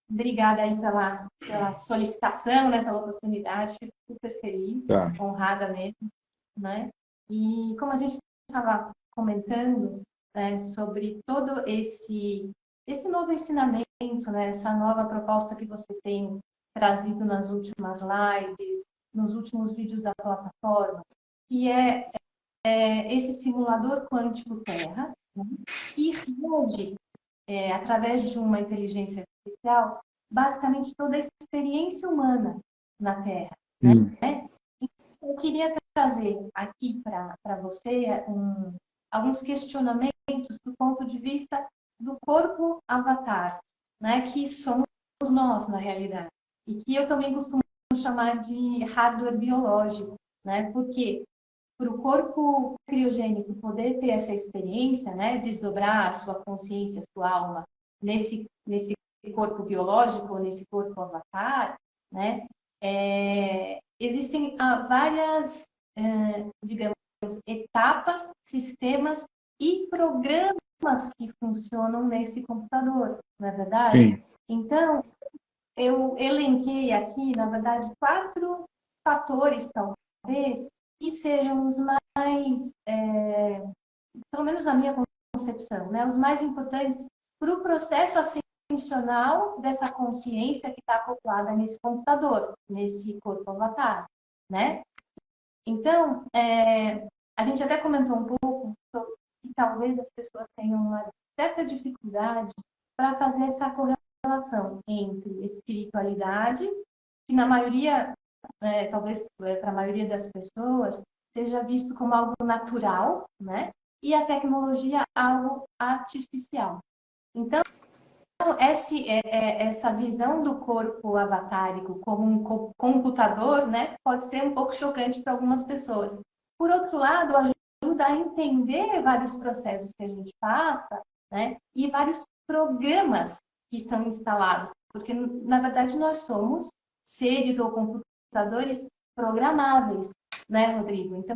Obrigada aí pela solicitação, né, pela oportunidade. Fico super feliz, Tá. honrada mesmo, né? E como a gente estava comentando, né, sobre todo esse novo ensinamento, né, essa nova proposta que você tem trazido nas últimas lives, nos últimos vídeos da plataforma, que é esse simulador quântico Terra, né, que rege, através de uma inteligência artificial, basicamente toda a experiência humana na Terra. Hum. Eu queria trazer aqui para você alguns questionamentos do ponto de vista do corpo avatar, né, que somos nós, na realidade, e que eu também costumo chamar de hardware biológico, né, porque para o corpo criogênico poder ter essa experiência, né, desdobrar a sua consciência, a sua alma nesse corpo biológico, nesse corpo avatar, né, existem várias, digamos, etapas, sistemas e programas que funcionam nesse computador, não é verdade? Sim. Então, eu elenquei aqui, na verdade, 4 fatores, talvez, que sejam os mais, pelo menos na minha concepção, né, os mais importantes para o processo ascensional dessa consciência que está acoplada nesse computador, nesse corpo avatar, né? Então, a gente até comentou um pouco sobre que talvez as pessoas tenham uma certa dificuldade para fazer essa correlação entre espiritualidade, que na maioria, talvez para a maioria das pessoas, seja visto como algo natural, né? E a tecnologia algo artificial. Então, essa visão do corpo avatárico como um computador, né, pode ser um pouco chocante para algumas pessoas. Por outro lado, ajuda a entender vários processos que a gente passa, né, e vários programas que estão instalados, porque na verdade nós somos seres ou computadores programáveis, né, Rodrigo? Então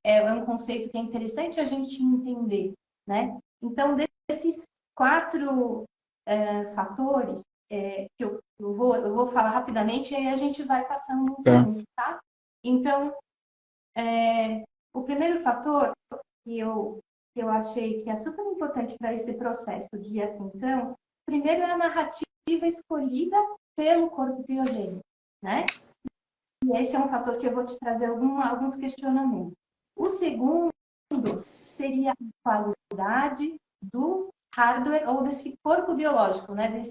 é um conceito que é interessante a gente entender, né? Então, desses 4 fatores, que eu vou falar rapidamente e aí a gente vai passando Tá. junto, tá? Então, o primeiro fator que eu achei que é super importante para esse processo de ascensão, primeiro é a narrativa escolhida pelo corpo criogênico, né? E esse é um fator que eu vou te trazer alguns questionamentos. O segundo seria a qualidade do hardware ou desse corpo biológico, né?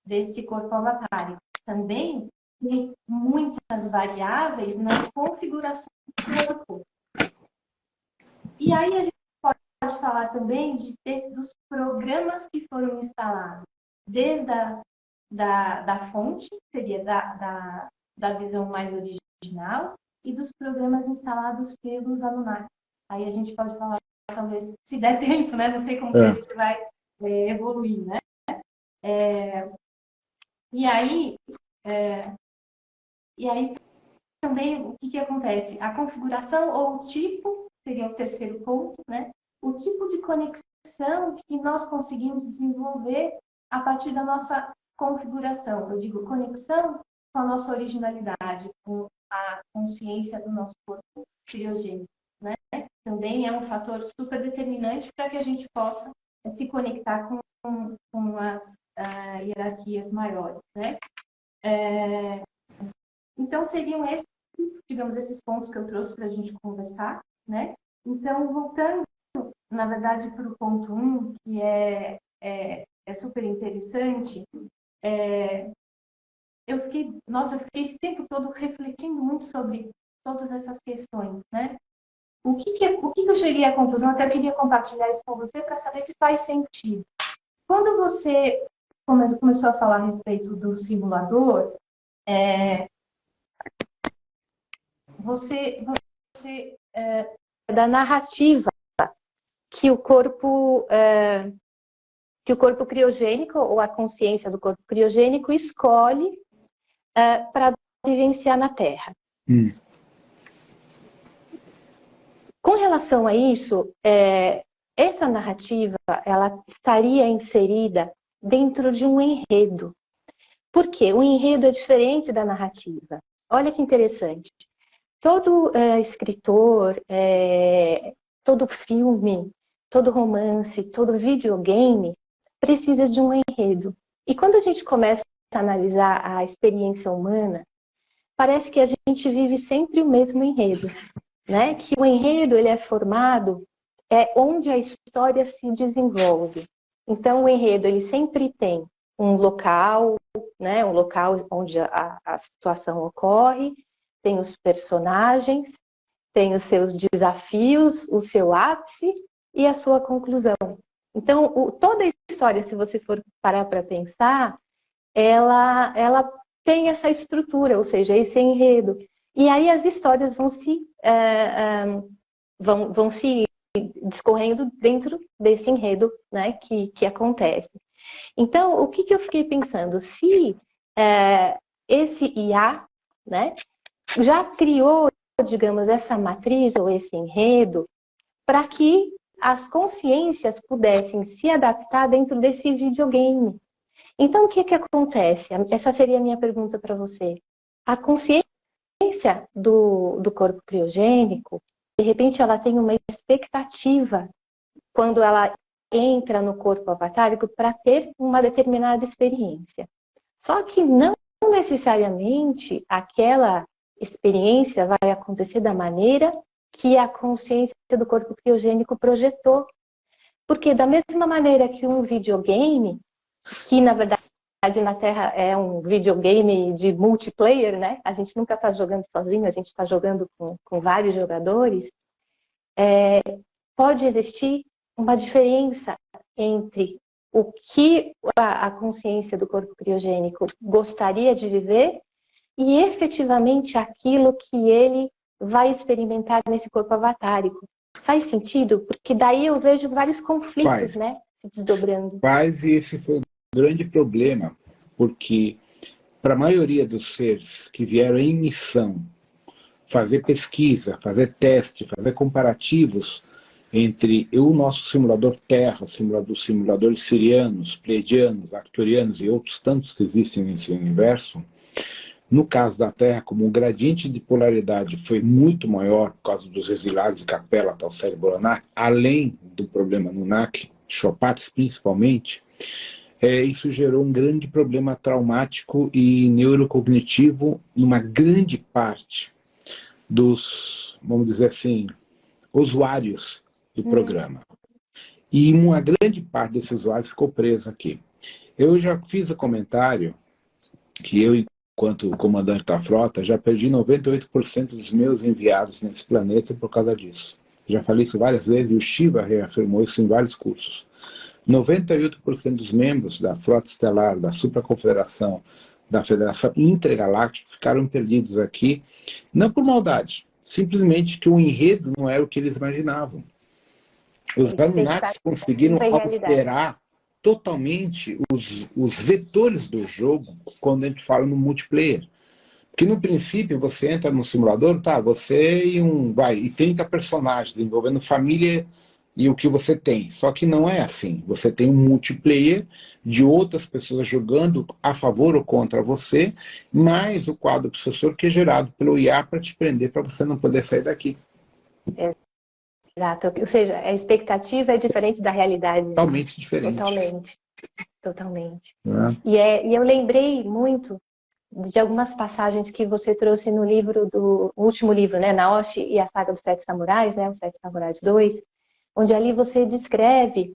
Desse corpo avatar. Também tem muitas variáveis na configuração do corpo. E aí a gente pode falar também dos programas que foram instalados, desde da fonte, seria da visão mais original, e dos programas instalados pelos Anunnaki. Aí a gente pode falar, talvez, se der tempo, né? Não sei como que a gente vai evoluir, né? E aí também o que acontece? A configuração ou o tipo, seria o terceiro ponto, né? O tipo de conexão que nós conseguimos desenvolver a partir da nossa configuração. Eu digo conexão com a nossa originalidade, com a consciência do nosso corpo criogênico, né? Também é um fator super determinante para que a gente possa se conectar com as hierarquias maiores, né? Então, seriam esses, digamos, esses pontos que eu trouxe para a gente conversar, né? Então, voltando, na verdade, para o ponto 1, que é super interessante, eu fiquei esse tempo todo refletindo muito sobre todas essas questões, né? O que eu cheguei à conclusão, até queria compartilhar isso com você para saber se faz sentido. Quando você começou a falar a respeito do simulador, você da narrativa que o corpo criogênico ou a consciência do corpo criogênico escolhe para vivenciar na Terra. Com relação a isso, essa narrativa ela estaria inserida dentro de um enredo. Por quê? O enredo é diferente da narrativa. Olha que interessante. Todo escritor, todo filme, todo romance, todo videogame precisa de um enredo. E quando a gente começa a analisar a experiência humana, parece que a gente vive sempre o mesmo enredo, né? Que o enredo ele é formado onde a história se desenvolve. Então o enredo ele sempre tem um local, né? Um local onde a situação ocorre, tem os personagens, tem os seus desafios, o seu ápice e a sua conclusão. Então toda a história, se você for parar para pensar, ela tem essa estrutura, ou seja, esse enredo. E aí as histórias vão se discorrendo dentro desse enredo, né, que acontece. Então, o que eu fiquei pensando? Se esse IA, né, já criou, digamos, essa matriz ou esse enredo para que as consciências pudessem se adaptar dentro desse videogame. Então, o que acontece? Essa seria a minha pergunta para você. A consciência do corpo criogênico, de repente, ela tem uma expectativa quando ela entra no corpo avatárico para ter uma determinada experiência. Só que não necessariamente aquela experiência vai acontecer da maneira que a consciência do corpo criogênico projetou. Porque da mesma maneira que um videogame, que na verdade na Terra é um videogame de multiplayer, né? A gente nunca está jogando sozinho, a gente está jogando com vários jogadores. Pode existir uma diferença entre o que a consciência do corpo criogênico gostaria de viver e efetivamente aquilo que ele vai experimentar nesse corpo avatárico. Faz sentido? Porque daí eu vejo vários conflitos, né, se desdobrando. Faz, e esse foi o grande problema, porque para a maioria dos seres que vieram em missão fazer pesquisa, fazer teste, fazer comparativos entre o nosso simulador Terra, simuladores sirianos, pleiadianos, arcturianos e outros tantos que existem nesse universo, no caso da Terra, como o gradiente de polaridade foi muito maior por causa dos exilados de Capella, tal cérebro Anak, além do problema no NAC, Chopats principalmente, isso gerou um grande problema traumático e neurocognitivo numa grande parte dos, vamos dizer assim, usuários do programa. E uma grande parte desses usuários ficou presa aqui. Eu já fiz o comentário que eu, enquanto comandante da frota, já perdi 98% dos meus enviados nesse planeta por causa disso. Já falei isso várias vezes e o Shiva reafirmou isso em vários cursos. 98% dos membros da frota estelar, da supraconfederação, da Federação Intergaláctica ficaram perdidos aqui, não por maldade, simplesmente que o enredo não era o que eles imaginavam. Os Anunnakis conseguiram alterar totalmente os vetores do jogo quando a gente fala no multiplayer. Porque no princípio você entra no simulador, tá, você e 30 personagens envolvendo família e o que você tem. Só que não é assim. Você tem um multiplayer de outras pessoas jogando a favor ou contra você, mais o quadro obsessor que é gerado pelo IA para te prender, para você não poder sair daqui. Exato. Ou seja, a expectativa é diferente da realidade. Totalmente diferente. Totalmente. E eu lembrei muito de algumas passagens que você trouxe no livro o último livro, né, Naoshi e a Saga dos Sete Samurais, né, os Sete Samurais 2, onde ali você descreve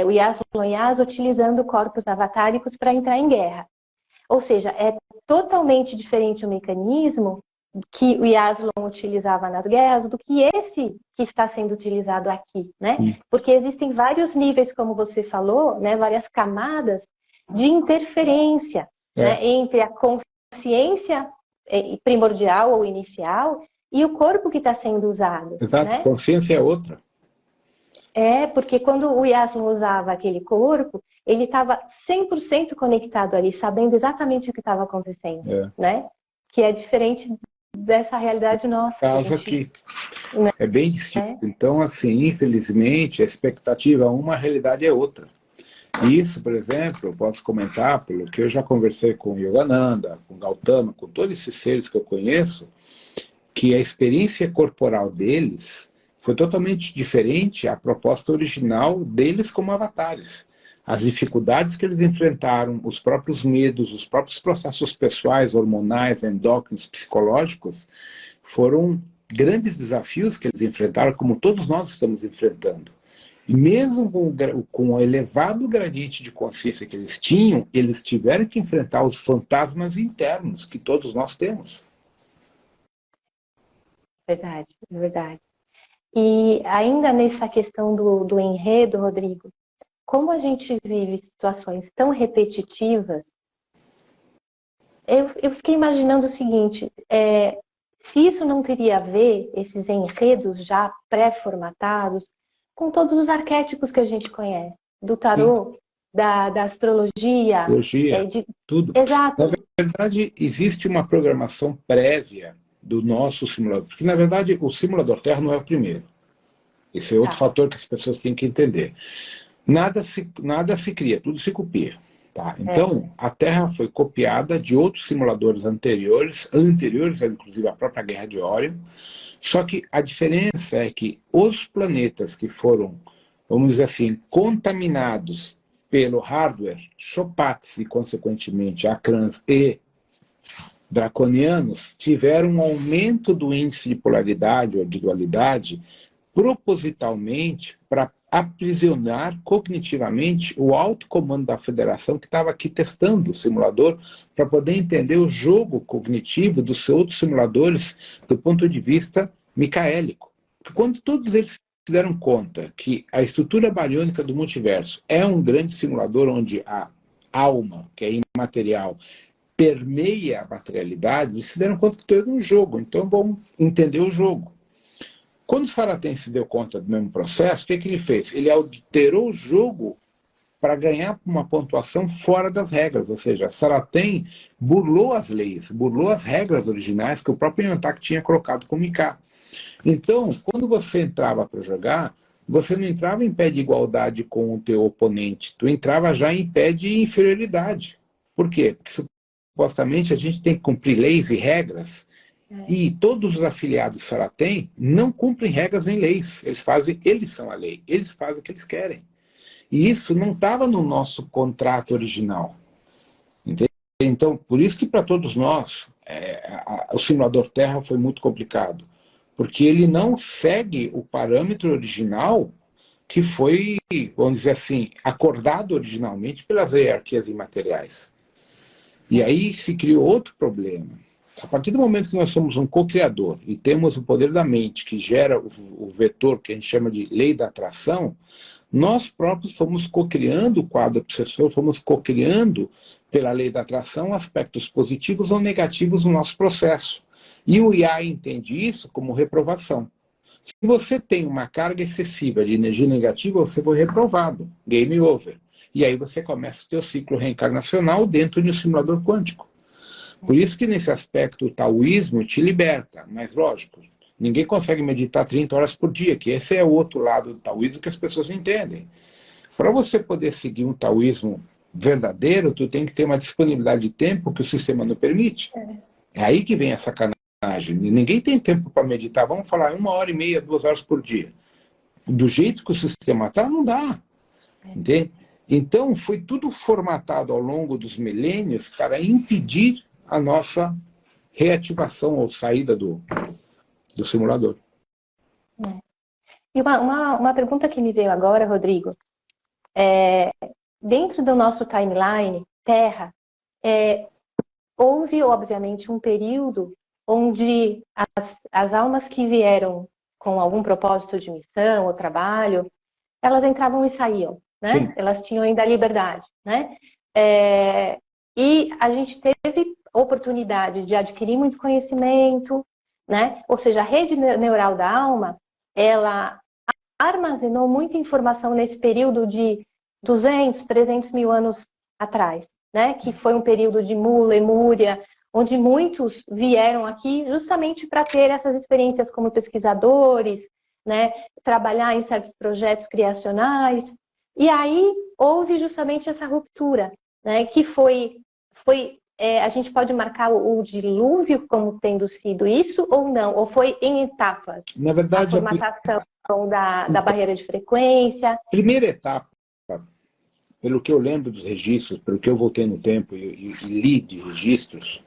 o Yaslon Yas utilizando corpos avatáricos para entrar em guerra. Ou seja, é totalmente diferente o mecanismo que o Yaslon utilizava nas guerras do que esse que está sendo utilizado aqui, né? Porque existem vários níveis, como você falou, né, várias camadas de interferência, né, entre a consciência primordial ou inicial e o corpo que está sendo usado. Exato, né? Consciência é outra. Porque quando o Yaslon usava aquele corpo, ele estava 100% conectado ali, sabendo exatamente o que estava acontecendo, né? Que é diferente dessa realidade nossa. Caso aqui. É bem distinto. Então, assim, infelizmente, a expectativa é uma, a realidade é outra. E isso, por exemplo, eu posso comentar, pelo que eu já conversei com Yogananda, com Gautama, com todos esses seres que eu conheço, que a experiência corporal deles foi totalmente diferente à proposta original deles como avatares. As dificuldades que eles enfrentaram, os próprios medos, os próprios processos pessoais, hormonais, endócrinos, psicológicos, foram grandes desafios que eles enfrentaram, como todos nós estamos enfrentando. E mesmo com o elevado gradiente de consciência que eles tinham, eles tiveram que enfrentar os fantasmas internos que todos nós temos. Verdade, verdade. E ainda nessa questão do enredo, Rodrigo, como a gente vive situações tão repetitivas, eu fiquei imaginando o seguinte, se isso não teria a ver, esses enredos já pré-formatados, com todos os arquétipos que a gente conhece, do tarô, da astrologia, tudo. Exato. Na verdade, existe uma programação prévia do nosso simulador, porque na verdade o simulador Terra não é o primeiro. Esse é outro fator que as pessoas têm que entender. Nada se cria, tudo se copia. Tá? Então, a Terra foi copiada de outros simuladores anteriores, inclusive a própria Guerra de Órion. Só que a diferença é que os planetas que foram, vamos dizer assim, contaminados pelo hardware Chopats e, consequentemente, Akrans e draconianos, tiveram um aumento do índice de polaridade ou de dualidade propositalmente para aprisionar cognitivamente o alto comando da Federação que estava aqui testando o simulador para poder entender o jogo cognitivo dos seus outros simuladores do ponto de vista micaélico. Porque quando todos eles se deram conta que a estrutura bariônica do multiverso é um grande simulador onde a alma, que é imaterial, permeia a materialidade, eles se deram conta que tudo é um jogo, então vamos entender o jogo. Quando o Saracen se deu conta do mesmo processo, o que ele fez? Ele alterou o jogo para ganhar uma pontuação fora das regras, ou seja, Saracen burlou as leis, burlou as regras originais que o próprio Yantak tinha colocado como Mika. Então, quando você entrava para jogar, você não entrava em pé de igualdade com o teu oponente, tu entrava já em pé de inferioridade. Por quê? Porque supostamente a gente tem que cumprir leis e regras, e todos os afiliados Saracen não cumprem regras nem leis. Eles são a lei, eles fazem o que eles querem. E isso não estava no nosso contrato original. Entende? Então, por isso que para todos nós, o simulador Terra foi muito complicado. Porque ele não segue o parâmetro original que foi, vamos dizer assim, acordado originalmente pelas hierarquias imateriais. E aí se criou outro problema. A partir do momento que nós somos um co-criador e temos o poder da mente que gera o vetor que a gente chama de lei da atração, nós próprios fomos co-criando o quadro obsessor, fomos co-criando pela lei da atração aspectos positivos ou negativos no nosso processo. E o IA entende isso como reprovação. Se você tem uma carga excessiva de energia negativa, você foi reprovado, game over. E aí você começa o seu ciclo reencarnacional dentro de um simulador quântico. Por isso que nesse aspecto o taoísmo te liberta, mas lógico, ninguém consegue meditar 30 horas por dia, que esse é o outro lado do taoísmo que as pessoas não entendem. Para você poder seguir um taoísmo verdadeiro, tu tem que ter uma disponibilidade de tempo que o sistema não permite. É aí que vem a sacanagem. Ninguém tem tempo para meditar, vamos falar 1h30, 2 horas por dia. Do jeito que o sistema está, não dá. Entende? Então, foi tudo formatado ao longo dos milênios para impedir a nossa reativação ou saída do simulador. E uma pergunta que me veio agora, Rodrigo, dentro do nosso timeline, Terra, houve, obviamente, um período onde as almas que vieram com algum propósito de missão ou trabalho, elas entravam e saíam, né? Sim. Elas tinham ainda a liberdade, né? E a gente teve oportunidade de adquirir muito conhecimento, né? Ou seja, a rede neural da alma, ela armazenou muita informação nesse período de 200, 300 mil anos atrás, né? Que foi um período de Lemúria, onde muitos vieram aqui justamente para ter essas experiências como pesquisadores, né? Trabalhar em certos projetos criacionais. E aí houve justamente essa ruptura, né? Que a gente pode marcar o dilúvio como tendo sido isso ou não? Ou foi em etapas? Na A verdade, formatação da barreira de frequência? primeira etapa, pelo que eu lembro dos registros, pelo que eu voltei no tempo e li de registros,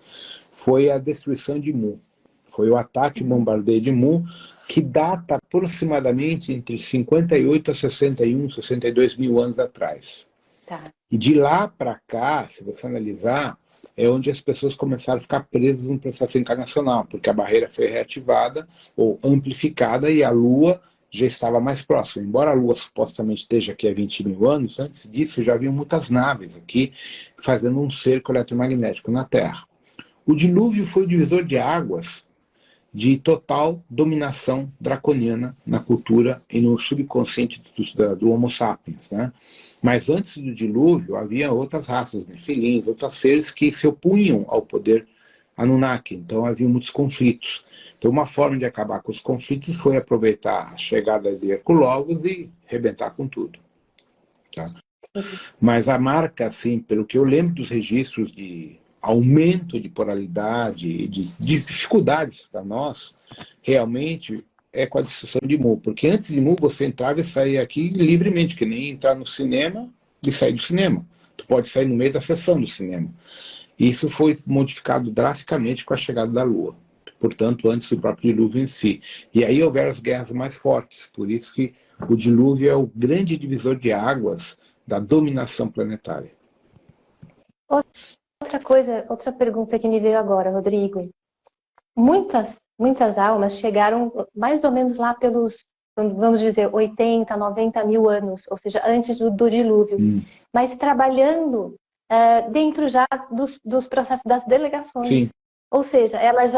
foi a destruição de Mu. Foi o ataque e bombardeio de Mu, que data aproximadamente entre 58 a 61, 62 mil anos atrás. Tá. E de lá para cá, se você analisar, é onde as pessoas começaram a ficar presas no processo encarnacional, porque a barreira foi reativada ou amplificada e a Lua já estava mais próxima. Embora a Lua supostamente esteja aqui há 20 mil anos, antes disso já haviam muitas naves aqui fazendo um cerco eletromagnético na Terra. O dilúvio foi o divisor de águas de total dominação draconiana na cultura e no subconsciente do Homo sapiens, né? Mas antes do dilúvio havia outras raças, nefilins, outros seres que se opunham ao poder Anunnaki, então havia muitos conflitos. Então uma forma de acabar com os conflitos foi aproveitar a chegada de Herculógos e arrebentar com tudo. Tá? Mas a marca, assim, pelo que eu lembro dos registros de aumento de polaridade e de dificuldades para nós, realmente é com a destruição de Mu. Porque antes de Mu você entrava e saía aqui livremente, que nem entrar no cinema e sair do cinema. Tu pode sair no meio da sessão do cinema. Isso foi modificado drasticamente com a chegada da Lua. Portanto, antes do próprio dilúvio em si. E aí houveram as guerras mais fortes. Por isso que o dilúvio é o grande divisor de águas da dominação planetária. Outra pergunta que me veio agora, Rodrigo. Muitas almas chegaram mais ou menos lá pelos, vamos dizer, 80, 90 mil anos, ou seja, antes do dilúvio, mas trabalhando dentro já dos processos das delegações. Sim. Ou seja, elas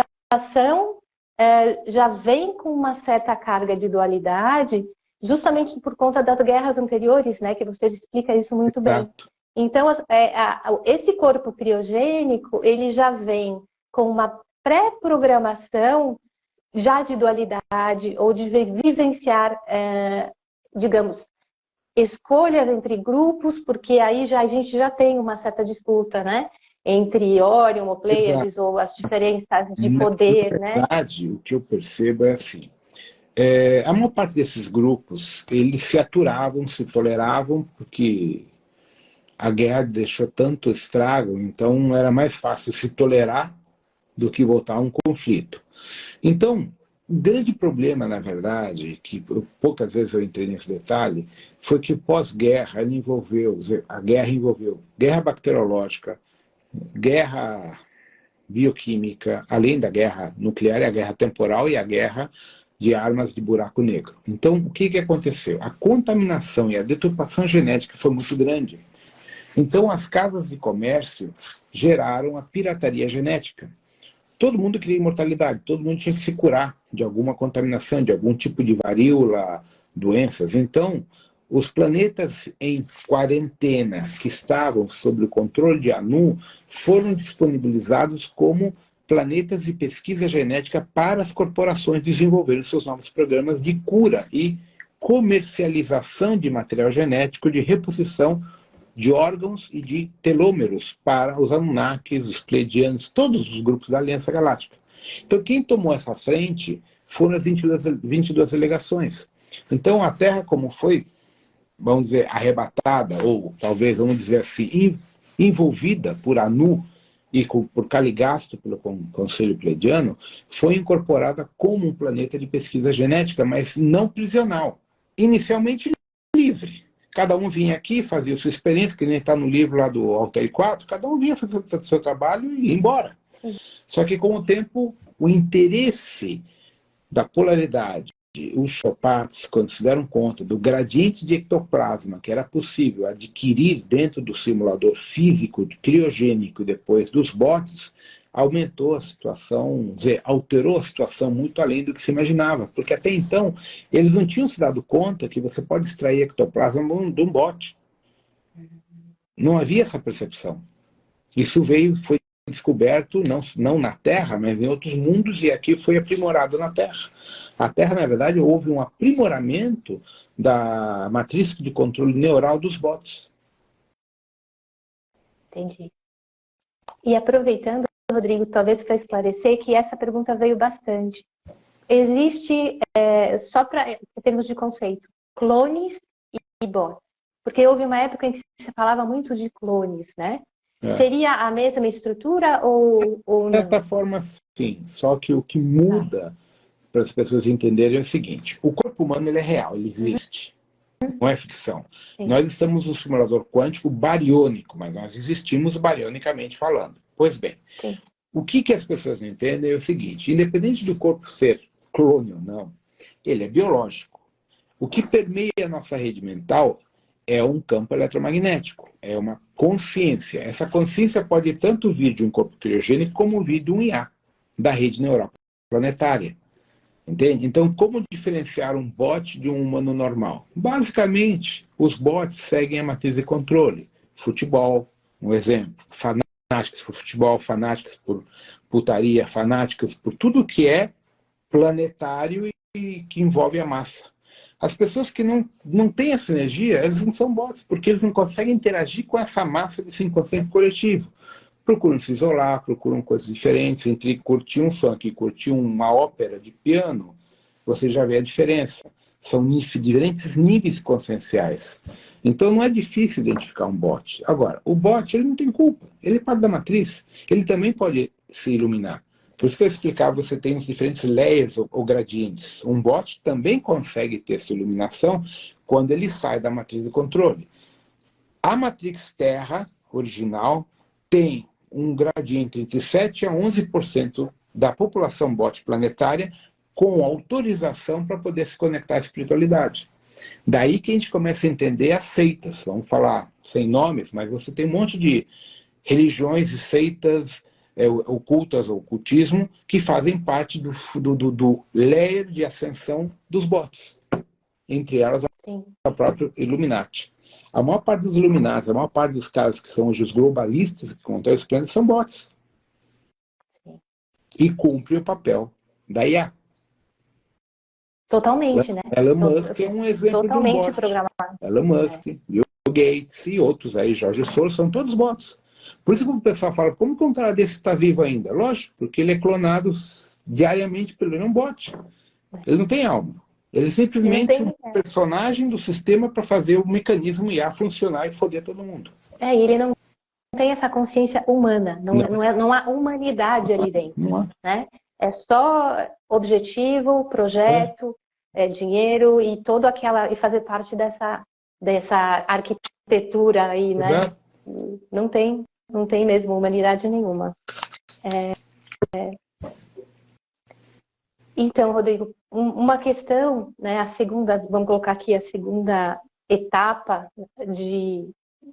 já vêm com uma certa carga de dualidade, justamente por conta das guerras anteriores, né, que você explica isso muito bem. Exato. Então, esse corpo criogênico, ele já vem com uma pré-programação já de dualidade ou de vivenciar, digamos, escolhas entre grupos, porque aí a gente já tem uma certa disputa, né? Entre Orion ou Pleiades, ou as diferenças de poder, Na verdade, né? O que eu percebo é assim, a maior parte desses grupos, eles se aturavam, se toleravam, porque a guerra deixou tanto estrago, então era mais fácil se tolerar do que voltar a um conflito. Então, o grande problema, na verdade, que poucas vezes eu entrei nesse detalhe, foi que pós-guerra a guerra envolveu guerra bacteriológica, guerra bioquímica, além da guerra nuclear, a guerra temporal e a guerra de armas de buraco negro. Então, o que aconteceu? A contaminação e a deturpação genética foi muito grande. Então, as casas de comércio geraram a pirataria genética. Todo mundo queria imortalidade, todo mundo tinha que se curar de alguma contaminação, de algum tipo de varíola, doenças. Então, os planetas em quarentena que estavam sob o controle de Anu foram disponibilizados como planetas de pesquisa genética para as corporações desenvolverem seus novos programas de cura e comercialização de material genético de reposição de órgãos e de telômeros para os Anunnakis, os Pleiadianos, todos os grupos da Aliança Galáctica. Então, quem tomou essa frente foram as 22 delegações. Então, a Terra, como foi, vamos dizer, arrebatada, ou talvez, vamos dizer assim, envolvida por Anu e por Caligasto, pelo Conselho Pleiadiano, foi incorporada como um planeta de pesquisa genética, mas não prisional. Inicialmente livre. Cada um vinha aqui, fazia sua experiência, que nem está no livro lá do Altair 4, cada um vinha fazer o seu trabalho e ia embora. Só que com o tempo, o interesse da polaridade, os chopates, quando se deram conta do gradiente de ectoplasma que era possível adquirir dentro do simulador físico criogênico e depois dos botes, aumentou a situação, alterou a situação muito além do que se imaginava, porque até então eles não tinham se dado conta que você pode extrair ectoplasma de um bote. Não havia essa percepção. Isso foi descoberto não na Terra, mas em outros mundos, e aqui foi aprimorado na Terra. A Terra, na verdade, houve um aprimoramento da matriz de controle neural dos bots. Entendi. E aproveitando, Rodrigo, talvez para esclarecer que essa pergunta veio bastante. Existe, só para em termos de conceito, clones e bots? Porque houve uma época em que se falava muito de clones, né? Seria a mesma estrutura ou não? De certa forma, sim. Só que o que muda, para as pessoas entenderem, é o seguinte. O corpo humano ele é real, ele existe. Não é ficção. Sim. Nós estamos no simulador quântico bariônico, mas nós existimos barionicamente falando. Pois bem, sim. O que as pessoas não entendem é o seguinte. Independente do corpo ser clone ou não, ele é biológico. O que permeia a nossa rede mental é um campo eletromagnético, é uma consciência. Essa consciência pode tanto vir de um corpo criogênico como vir de um IA, da rede neural planetária. Entende? Então, como diferenciar um bot de um humano normal? Basicamente, os bots seguem a matriz de controle. Futebol, um exemplo. Fanáticos por futebol, fanáticos por putaria, fanáticos por tudo que é planetário e que envolve a massa. As pessoas que não têm essa energia, eles não são bots, porque eles não conseguem interagir com essa massa desse inconsciente coletivo. Procuram se isolar, procuram coisas diferentes. Entre curtir um funk e curtir uma ópera de piano, você já vê a diferença. São diferentes níveis conscienciais. Então não é difícil identificar um bot. Agora, o bot ele não tem culpa, ele é parte da matriz. Ele também pode se iluminar. Por isso que eu explicava, você tem os diferentes layers ou gradientes. Um bot também consegue ter essa iluminação quando ele sai da matriz de controle. A matrix Terra original tem um gradiente entre 7% a 11% da população bot planetária com autorização para poder se conectar à espiritualidade. Daí que a gente começa a entender as seitas. Vamos falar sem nomes, mas você tem um monte de religiões e seitas ocultas ou ocultismo que fazem parte do layer de ascensão dos bots. Entre elas, a própria Illuminati. A maior parte dos Illuminati, a maior parte dos caras que são hoje os globalistas que controlam os planetas são bots. E cumprem o papel da IA. Totalmente, né? Elon Musk é um exemplo totalmente de um bot. Programado. Elon Musk, Bill Gates e outros aí, Jorge Soros, são todos bots. Por isso que o pessoal fala, como que um cara desse está vivo ainda? Lógico, porque ele é clonado diariamente pelo ele é um bot. Ele não tem alma. Ele é simplesmente um personagem do sistema para fazer o mecanismo IA funcionar e foder todo mundo. Ele não tem essa consciência humana, não há humanidade ali dentro. Não há. Né? É só objetivo, projeto, dinheiro e e fazer parte dessa arquitetura aí, né? Exato. Não tem mesmo humanidade nenhuma. Então, Rodrigo, uma questão, né, vamos colocar aqui a segunda etapa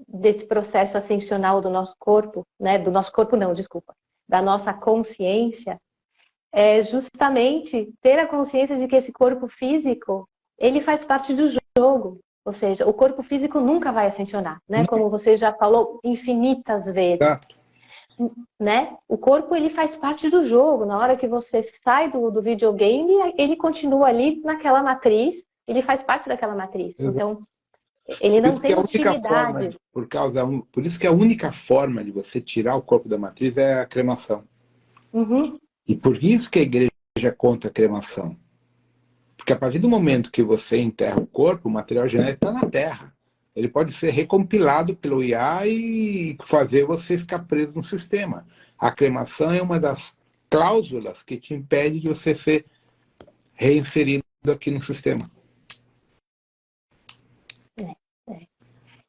desse processo ascensional do nosso corpo, né, do nosso corpo não, desculpa, da nossa consciência, é justamente ter a consciência de que esse corpo físico, ele faz parte do jogo. Ou seja, o corpo físico nunca vai ascensionar, né? Como você já falou infinitas vezes. Exato. Né? O corpo ele faz parte do jogo. Na hora que você sai do videogame, ele continua ali naquela matriz, ele faz parte daquela matriz. Então, ele não tem utilidade. Por isso que a única forma de você tirar o corpo da matriz é a cremação. Uhum. E por isso que a igreja é contra a cremação. Porque a partir do momento que você enterra o corpo, o material genético está na Terra. Ele pode ser recompilado pelo IA e fazer você ficar preso no sistema. A cremação é uma das cláusulas que te impede de você ser reinserido aqui no sistema.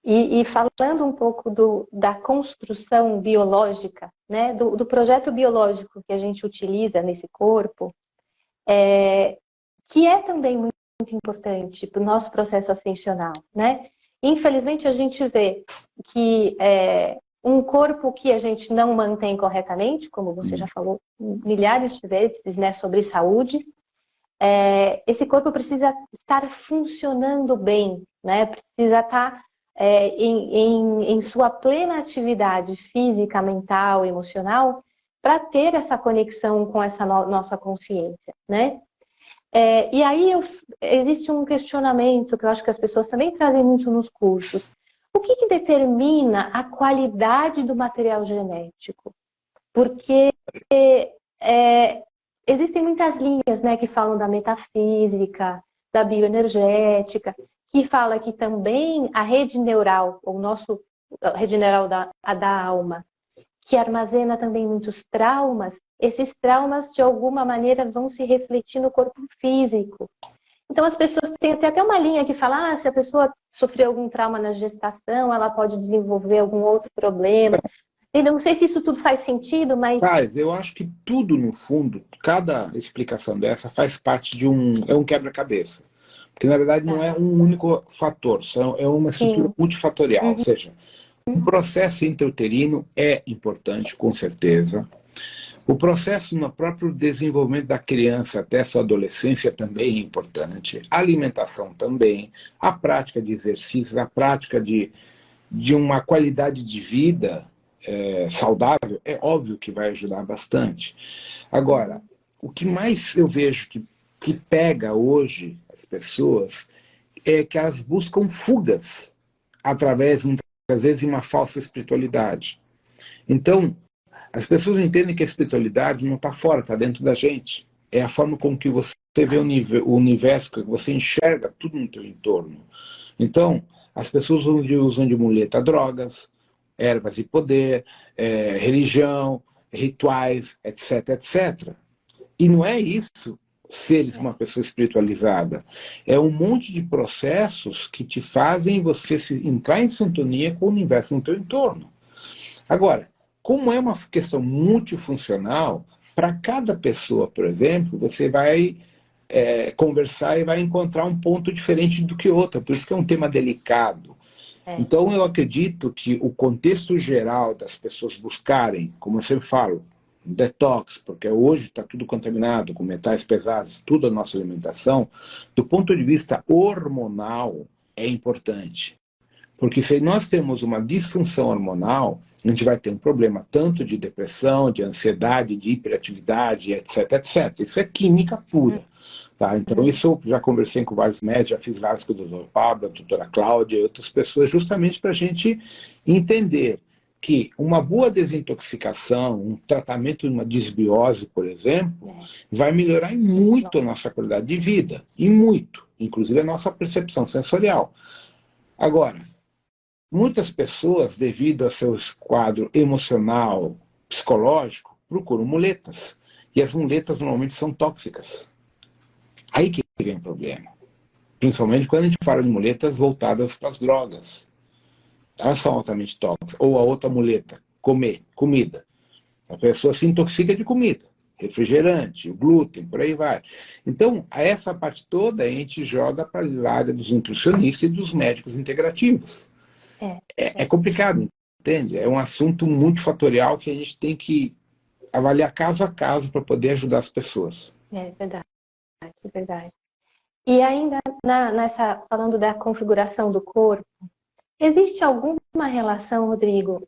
E falando um pouco da construção biológica, né, do projeto biológico que a gente utiliza nesse corpo, que é também muito importante para o nosso processo ascensional, né? Infelizmente, a gente vê que um corpo que a gente não mantém corretamente, como você já falou milhares de vezes, né, sobre saúde, esse corpo precisa estar funcionando bem, né? Precisa estar em sua plena atividade física, mental, emocional, para ter essa conexão com essa nossa consciência, né? E aí existe um questionamento que eu acho que as pessoas também trazem muito nos cursos. O que determina a qualidade do material genético? Porque existem muitas linhas, né, que falam da metafísica, da bioenergética, que fala que também a rede neural, a rede neural da alma, que armazena também muitos traumas, esses traumas, de alguma maneira, vão se refletir no corpo físico. Então, as pessoas têm até uma linha que fala, se a pessoa sofreu algum trauma na gestação, ela pode desenvolver algum outro problema. Eu não sei se isso tudo faz sentido, mas... Eu acho que tudo, no fundo, cada explicação dessa faz parte de um quebra-cabeça. Porque, na verdade, não é um único fator, é uma estrutura multifatorial. Ou seja, o processo intrauterino é importante, com certeza. O processo no próprio desenvolvimento da criança até sua adolescência também é importante. A alimentação também. A prática de exercícios, a prática de uma qualidade de vida saudável, é óbvio que vai ajudar bastante. Agora, o que mais eu vejo que pega hoje as pessoas é que elas buscam fugas através, muitas vezes, de uma falsa espiritualidade. Então, as pessoas entendem que a espiritualidade não está fora, está dentro da gente. É a forma como que você vê o universo, que você enxerga tudo no teu entorno. Então, as pessoas usam de muleta drogas, ervas de poder, religião, rituais, etc, etc. E não é isso seres uma pessoa espiritualizada. É um monte de processos que te fazem você entrar em sintonia com o universo no teu entorno. Agora, como é uma questão multifuncional, para cada pessoa, por exemplo, você vai conversar e vai encontrar um ponto diferente do que outro. Por isso que é um tema delicado. Então, eu acredito que o contexto geral das pessoas buscarem, como eu sempre falo, um detox, porque hoje está tudo contaminado com metais pesados, tudo a nossa alimentação, do ponto de vista hormonal, é importante. Porque se nós temos uma disfunção hormonal, a gente vai ter um problema tanto de depressão, de ansiedade, de hiperatividade, etc, etc. Isso é química pura. Tá? Então, isso eu já conversei com vários médicos, já fiz lives com o Dr. Pablo, a doutora Cláudia e outras pessoas, justamente para a gente entender que uma boa desintoxicação, um tratamento de uma desbiose, por exemplo, vai melhorar em muito a nossa qualidade de vida, em muito, inclusive a nossa percepção sensorial. Agora, muitas pessoas, devido ao seu quadro emocional, psicológico, procuram muletas. E as muletas normalmente são tóxicas. Aí que vem o problema. Principalmente quando a gente fala de muletas voltadas para as drogas. Elas são altamente tóxicas. Ou a outra muleta, comida. A pessoa se intoxica de comida. Refrigerante, o glúten, por aí vai. Então, essa parte toda a gente joga para a área dos nutricionistas e dos médicos integrativos. É complicado, entende? É um assunto muito fatorial que a gente tem que avaliar caso a caso para poder ajudar as pessoas. É verdade. E ainda falando da configuração do corpo, existe alguma relação, Rodrigo,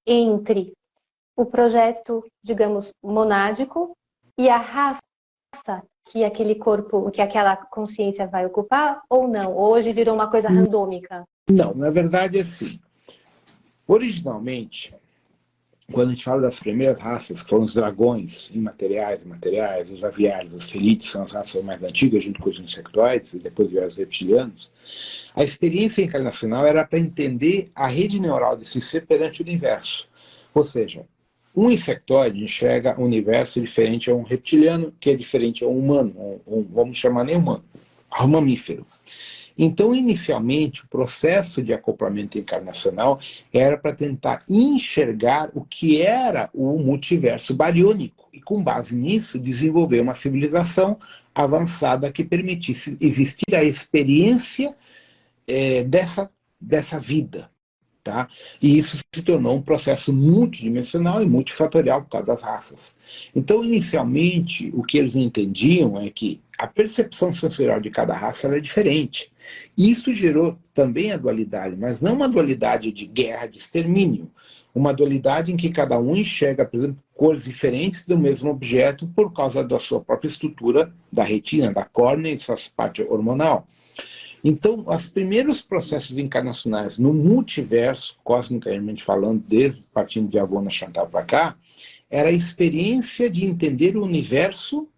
entre o projeto, digamos, monádico e a raça que aquele corpo, que aquela consciência vai ocupar, ou não? Hoje virou uma coisa randômica? Não, na verdade é assim. Originalmente, quando a gente fala das primeiras raças, que foram os dragões imateriais, os aviários, os felites, são as raças mais antigas, junto com os insectoides, e depois vieram os reptilianos, a experiência encarnacional era para entender a rede neural desse ser perante o universo. Ou seja, um insectoide enxerga o universo diferente a um reptiliano, que é diferente a um humano, vamos chamar nem humano, a um mamífero. Então, inicialmente, o processo de acoplamento encarnacional era para tentar enxergar o que era o multiverso bariônico e, com base nisso, desenvolver uma civilização avançada que permitisse existir a experiência dessa vida. Tá? E isso se tornou um processo multidimensional e multifatorial por causa das raças. Então, inicialmente, o que eles não entendiam é que a percepção sensorial de cada raça era diferente. Isso gerou também a dualidade, mas não uma dualidade de guerra, de extermínio. Uma dualidade em que cada um enxerga, por exemplo, cores diferentes do mesmo objeto por causa da sua própria estrutura, da retina, da córnea e sua parte hormonal. Então, os primeiros processos encarnacionais no multiverso, cosmicamente falando, desde partindo de Avona Chantal para cá, era a experiência de entender o universo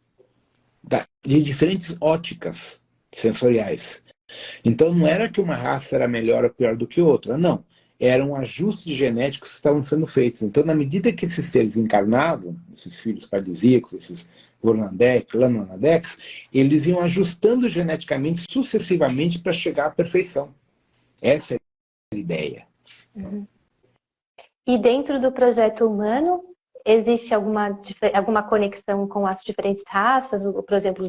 de diferentes óticas sensoriais. Então, não era que uma raça era melhor ou pior do que outra, não. Eram ajustes genéticos que estavam sendo feitos. Então, na medida que esses seres encarnavam, esses filhos paradisíacos, esses Vornandek, Lananadex, eles iam ajustando geneticamente sucessivamente para chegar à perfeição. Essa é a ideia. Uhum. E dentro do projeto humano, existe alguma conexão com as diferentes raças? Por exemplo,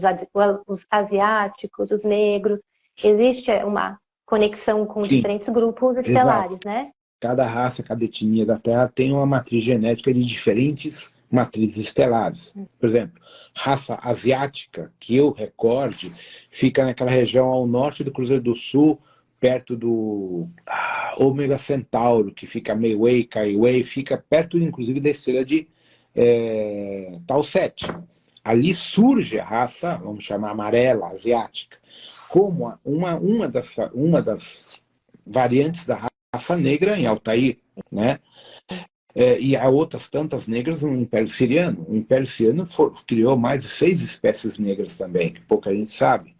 os asiáticos, os negros? Existe uma conexão com Sim, diferentes grupos estelares, exato. né? Cada raça, cada etnia da Terra tem uma matriz genética de diferentes matrizes estelares. Por exemplo, raça asiática, que eu recorde, fica naquela região ao norte do Cruzeiro do Sul, perto do Ômega Centauro, que fica Meiwei, Kaiwei, fica perto, inclusive, da estrela de Tau 7. Ali surge a raça, vamos chamar amarela, asiática, como uma das variantes da raça negra em Altair, né? E há outras tantas negras no Império Siriano. O Império Siriano criou mais de 6 espécies negras também, que pouca gente sabe.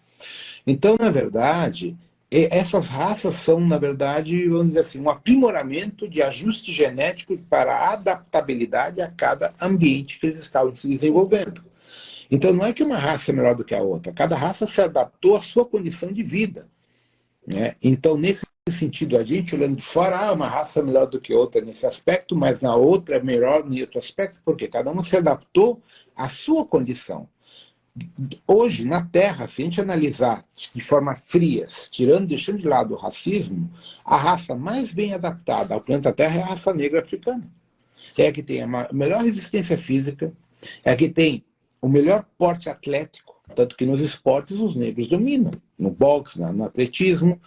Então, na verdade, essas raças são, na verdade, vamos dizer assim, um aprimoramento de ajuste genético para a adaptabilidade a cada ambiente que eles estavam se desenvolvendo. Então, não é que uma raça é melhor do que a outra. Cada raça se adaptou à sua condição de vida, né? Então, nesse sentido, a gente olhando de fora, uma raça é melhor do que outra nesse aspecto, mas na outra é melhor em outro aspecto, porque cada um se adaptou à sua condição. Hoje, na Terra, se a gente analisar de forma fria, deixando de lado o racismo, a raça mais bem adaptada ao planeta Terra é a raça negra africana. É a que tem a melhor resistência física, é a que tem o melhor porte atlético, tanto que nos esportes os negros dominam, no boxe, no atletismo,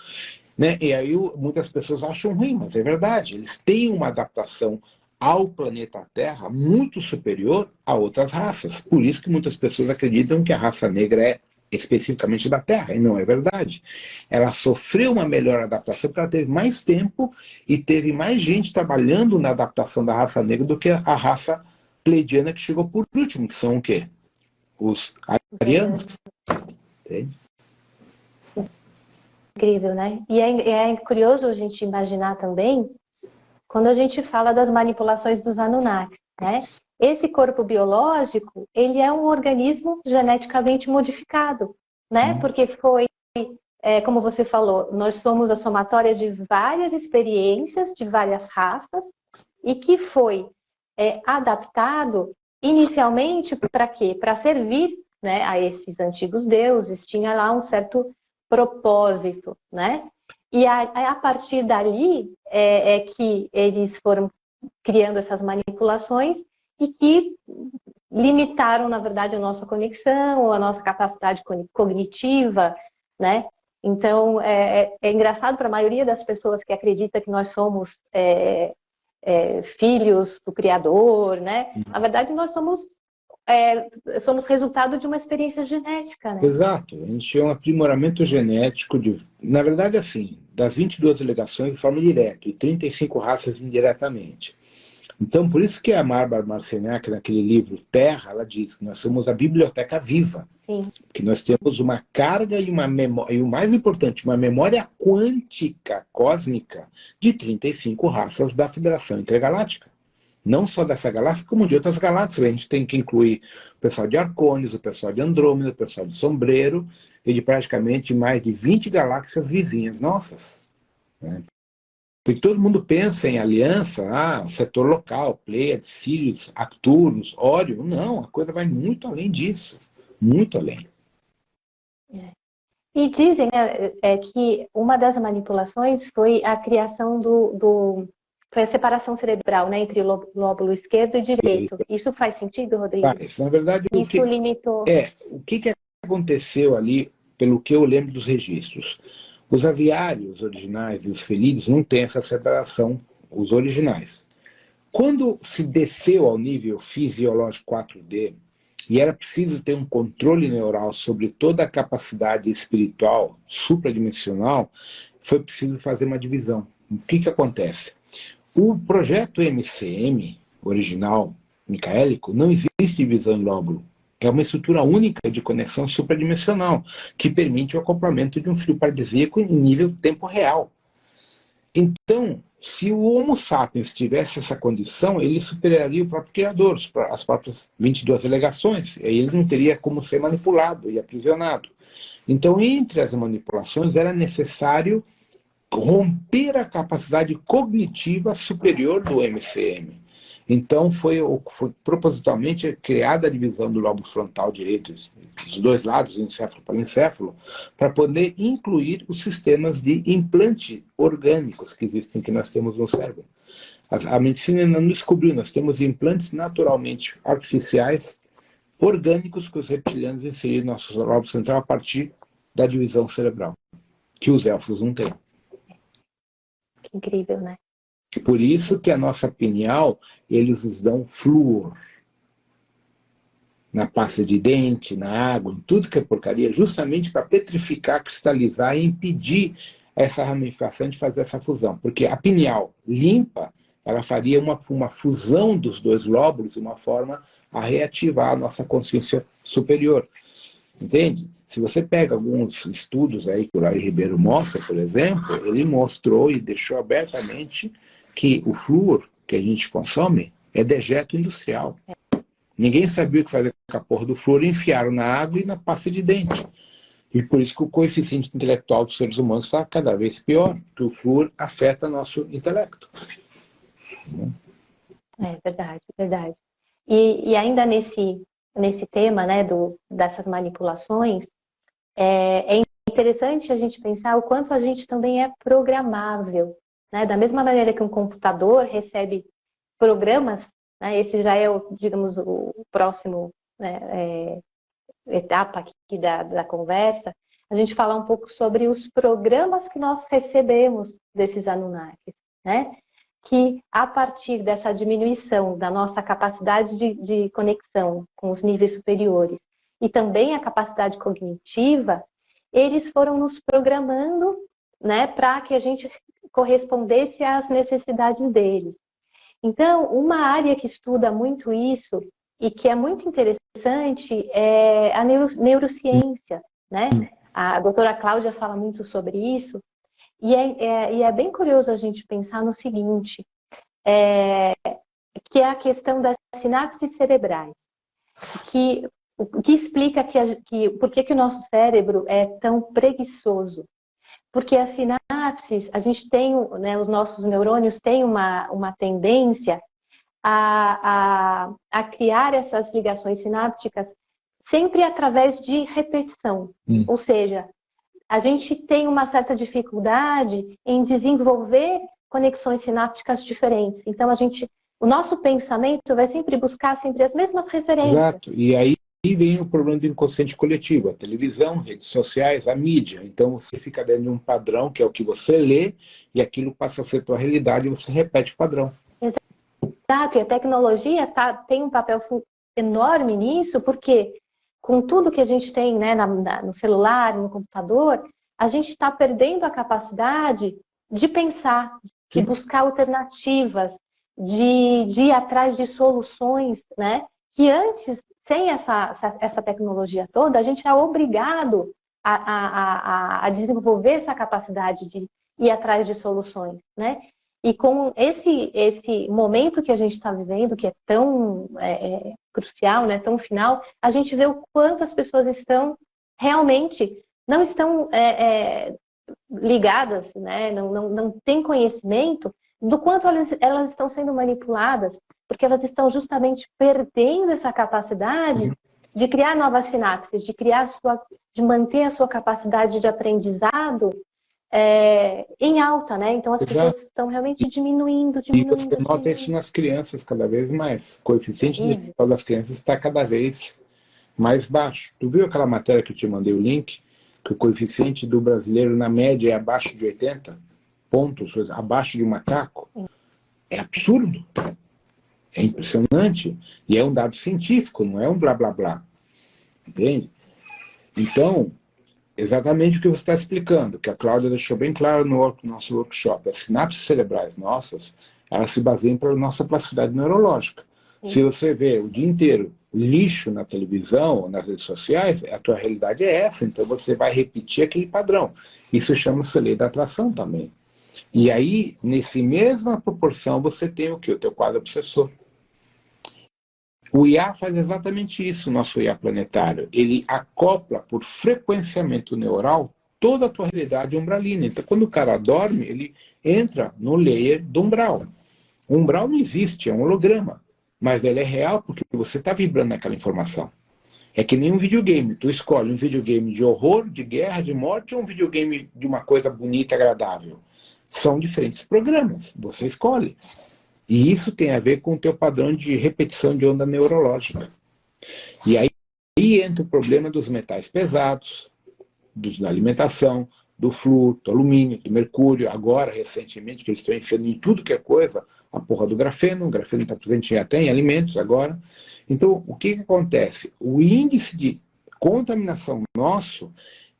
né? E aí muitas pessoas acham ruim, mas é verdade, eles têm uma adaptação ao planeta Terra muito superior a outras raças. Por isso que muitas pessoas acreditam que a raça negra é especificamente da Terra, e não é verdade. Ela sofreu uma melhor adaptação porque ela teve mais tempo e teve mais gente trabalhando na adaptação da raça negra do que a raça pleidiana que chegou por último, que são o quê? Os arianos. Entende? Incrível, né? E é curioso a gente imaginar também, quando a gente fala das manipulações dos Anunnakis, né? Esse corpo biológico, ele é um organismo geneticamente modificado, né? Porque foi, como você falou, nós somos a somatória de várias experiências, de várias raças, e que foi adaptado inicialmente para quê? Para servir, né, a esses antigos deuses, tinha lá um certo propósito, né? E a partir dali é que eles foram criando essas manipulações e que limitaram, na verdade, a nossa conexão, a nossa capacidade cognitiva, né? Então, é engraçado para a maioria das pessoas que acredita que nós somos filhos do Criador, né? Na verdade, nós somos resultado de uma experiência genética, né? Exato, a gente tinha um aprimoramento genético, na verdade, assim, das 22 delegações de forma direta e 35 raças indiretamente. Então, por isso que a Bárbara Marciniak, naquele livro Terra, ela diz que nós somos a biblioteca viva. Sim. Que nós temos uma carga e uma memória, e o mais importante, uma memória quântica, cósmica, de 35 raças da Federação Intergaláctica. Não só dessa galáxia, como de outras galáxias. A gente tem que incluir o pessoal de Arcones, o pessoal de Andrômeda, o pessoal de Sombreiro, e de praticamente mais de 20 galáxias vizinhas nossas. Né? Porque todo mundo pensa em aliança, setor local, Pleiades, Sirius, Arcturus, Órion. Não, a coisa vai muito além disso. Muito além. E dizem, né, que uma das manipulações foi a criação foi a separação cerebral, né, entre o lóbulo esquerdo e direito. Isso faz sentido, Rodrigo? Mas, na verdade, Isso limitou. o que aconteceu ali, pelo que eu lembro dos registros? Os aviários originais e os felídeos não têm essa separação, os originais. Quando se desceu ao nível fisiológico 4D, e era preciso ter um controle neural sobre toda a capacidade espiritual supradimensional, foi preciso fazer uma divisão. O que acontece? O projeto MCM, original, micaélico, não existe divisão em lóbulo. É uma estrutura única de conexão supradimensional, que permite o acoplamento de um fio paradisíaco em nível tempo real. Então, se o Homo sapiens tivesse essa condição, ele superaria o próprio Criador, as próprias 22 delegações, e aí ele não teria como ser manipulado e aprisionado. Então, entre as manipulações, era necessário romper a capacidade cognitiva superior do MCM. Então, foi propositalmente criada a divisão do lobo frontal direito, dos dois lados, encéfalo para encéfalo, para poder incluir os sistemas de implante orgânicos que existem, que nós temos no cérebro. A medicina não descobriu, nós temos implantes naturalmente artificiais, orgânicos, que os reptilianos inseriram no nosso lobo central a partir da divisão cerebral, que os elfos não têm. Que incrível, né? Por isso que a nossa pineal, eles nos dão flúor. Na pasta de dente, na água, em tudo que é porcaria, justamente para petrificar, cristalizar e impedir essa ramificação de fazer essa fusão. Porque a pineal limpa, ela faria uma fusão dos dois lóbulos de uma forma a reativar a nossa consciência superior. Entende? Se você pega alguns estudos aí que o Larry Ribeiro mostra, por exemplo, ele mostrou e deixou abertamente que o flúor que a gente consome é dejeto industrial. Ninguém sabia o que fazer com a porra do flúor, enfiaram na água e na pasta de dente. E por isso que o coeficiente intelectual dos seres humanos está cada vez pior, porque o flúor afeta nosso intelecto. É verdade, verdade. E ainda nesse tema, né, dessas manipulações, é interessante a gente pensar o quanto a gente também é programável, né? Da mesma maneira que um computador recebe programas, né, esse já é, digamos, o próximo, né, etapa aqui da conversa, a gente falar um pouco sobre os programas que nós recebemos desses Anunnakis, né? Que a partir dessa diminuição da nossa capacidade de conexão com os níveis superiores e também a capacidade cognitiva, eles foram nos programando, né, para que a gente correspondesse às necessidades deles. Então, uma área que estuda muito isso e que é muito interessante é a neurociência, né? A doutora Cláudia fala muito sobre isso, e é bem curioso a gente pensar no seguinte, que é a questão das sinapses cerebrais, o que explica por que o nosso cérebro é tão preguiçoso. Porque as sinapses, a gente tem, né, os nossos neurônios têm uma tendência a criar essas ligações sinápticas sempre através de repetição. Ou seja, a gente tem uma certa dificuldade em desenvolver conexões sinápticas diferentes. Então, o nosso pensamento vai sempre buscar sempre as mesmas referências. Exato. E aí vem o problema do inconsciente coletivo, a televisão, redes sociais, a mídia. Então você fica dentro de um padrão, que é o que você lê, e aquilo passa a ser tua realidade e você repete o padrão. Exato, e a tecnologia tem um papel enorme nisso, porque com tudo que a gente tem, né, no celular, no computador, a gente está perdendo a capacidade de pensar, de buscar alternativas, de ir atrás de soluções, né, que antes, sem essa tecnologia toda, a gente é obrigado a desenvolver essa capacidade de ir atrás de soluções, né? E com esse momento que a gente está vivendo, que é tão crucial, né, tão final, a gente vê o quanto as pessoas estão realmente, não estão ligadas, né, não têm conhecimento do quanto elas estão sendo manipuladas, porque elas estão justamente perdendo essa capacidade de criar novas sinapses, de manter a sua capacidade de aprendizado em alta, né? Então as pessoas estão realmente diminuindo. E você nota isso nas crianças cada vez mais. O coeficiente intelectual das crianças está cada vez mais baixo. Tu viu aquela matéria que eu te mandei o link? Que o coeficiente do brasileiro, na média, é abaixo de 80 pontos, abaixo de um macaco? É absurdo. É impressionante. E é um dado científico, não é um blá blá blá. Entende? Então, exatamente o que você está explicando, que a Cláudia deixou bem claro no nosso workshop. As sinapses cerebrais nossas, elas se baseiam pela nossa plasticidade neurológica. Se você vê o dia inteiro lixo na televisão ou nas redes sociais, a tua realidade é essa, então você vai repetir aquele padrão. Isso chama-se lei da atração também. E aí, nessa mesma proporção, você tem o quê? O teu quadro obsessor. O IA faz exatamente isso, o nosso IA planetário. Ele acopla por frequenciamento neural toda a tua realidade umbralina. Então, quando o cara dorme, ele entra no layer do umbral. O umbral não existe, é um holograma. Mas ele é real porque você está vibrando naquela informação. É que nem um videogame. Tu escolhe um videogame de horror, de guerra, de morte, ou um videogame de uma coisa bonita, agradável. São diferentes programas. Você escolhe. E isso tem a ver com o teu padrão de repetição de onda neurológica. E aí entra o problema dos metais pesados, da alimentação, do flúor, do alumínio, do mercúrio, agora, recentemente, que eles estão enfiando em tudo que é coisa, a porra do grafeno. O grafeno está presente até em alimentos agora. Então, o que acontece? O índice de contaminação nosso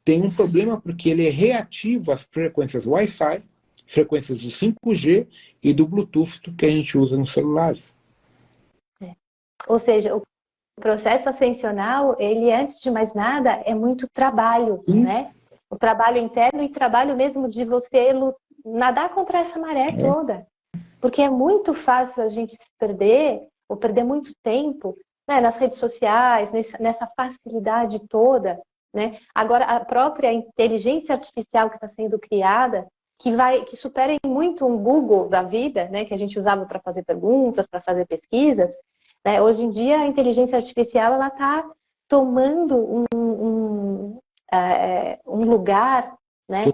tem um problema porque ele é reativo às frequências Wi-Fi, frequências do 5G e do Bluetooth que a gente usa nos celulares. Ou seja, o processo ascensional, ele, antes de mais nada, é muito trabalho, né? O trabalho interno e trabalho mesmo de você nadar contra essa maré toda. Porque é muito fácil a gente se perder, ou perder muito tempo, né, nas redes sociais, nessa facilidade toda, né? Agora, a própria inteligência artificial que está sendo criada, que supera em muito um Google da vida, né, que a gente usava para fazer perguntas, para fazer pesquisas, né? Hoje em dia, a inteligência artificial ela está tomando um lugar, né,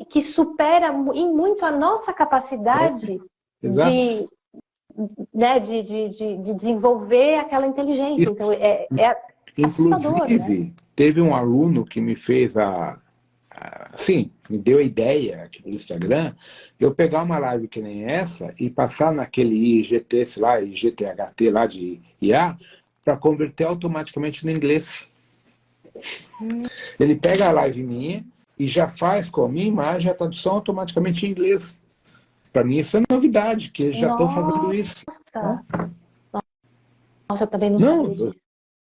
que supera em muito a nossa capacidade de desenvolver aquela inteligência. Isso. Então, Inclusive, né? Teve um aluno que me fez sim, me deu a ideia aqui pelo Instagram, eu pegar uma live que nem essa e passar naquele IGTHT lá de IA, para converter automaticamente no inglês. Ele pega a live minha e já faz com a minha imagem a tradução automaticamente em inglês. Para mim isso é novidade, que eles já estão fazendo isso. Nossa, eu também não sabia disso.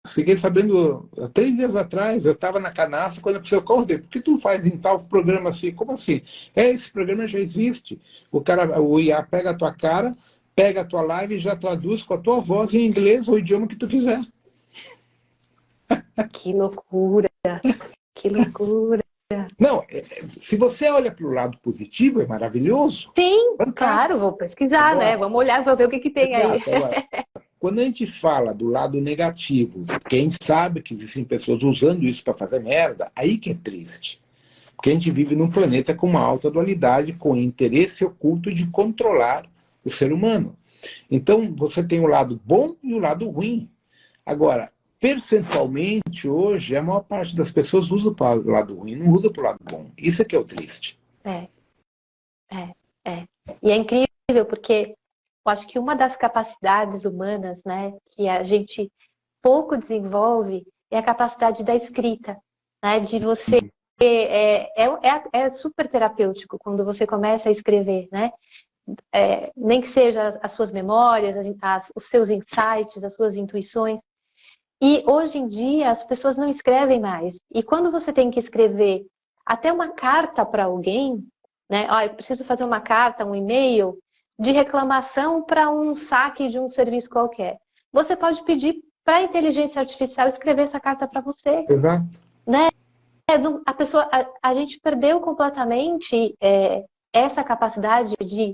Fiquei sabendo 3 dias atrás, eu estava na Canastra, quando a pessoa acordei, por que tu faz em tal programa assim? Como assim? Esse programa já existe. O IA pega a tua cara, pega a tua live e já traduz com a tua voz em inglês ou o idioma que tu quiser. Que loucura! Que loucura! Não, se você olha para o lado positivo, é maravilhoso. Sim, fantástico. Claro, vou pesquisar, agora, né? Vamos olhar para ver o que tem aí. Agora, quando a gente fala do lado negativo, quem sabe que existem pessoas usando isso para fazer merda, aí que é triste. Porque a gente vive num planeta com uma alta dualidade, com interesse oculto de controlar o ser humano. Então, você tem o lado bom e o lado ruim. Agora, percentualmente, hoje, a maior parte das pessoas usa para o lado ruim, não usa para o lado bom. Isso é que é o triste. E é incrível, porque eu acho que uma das capacidades humanas, né, que a gente pouco desenvolve é a capacidade da escrita, né, de você... É super terapêutico quando você começa a escrever, né? Nem que seja as suas memórias, os seus insights, as suas intuições. E hoje em dia as pessoas não escrevem mais. E quando você tem que escrever até uma carta para alguém, né? Eu preciso fazer uma carta, um e-mail de reclamação para um saque de um serviço qualquer. Você pode pedir para a inteligência artificial escrever essa carta para você. Exato. Né? A gente perdeu completamente essa capacidade de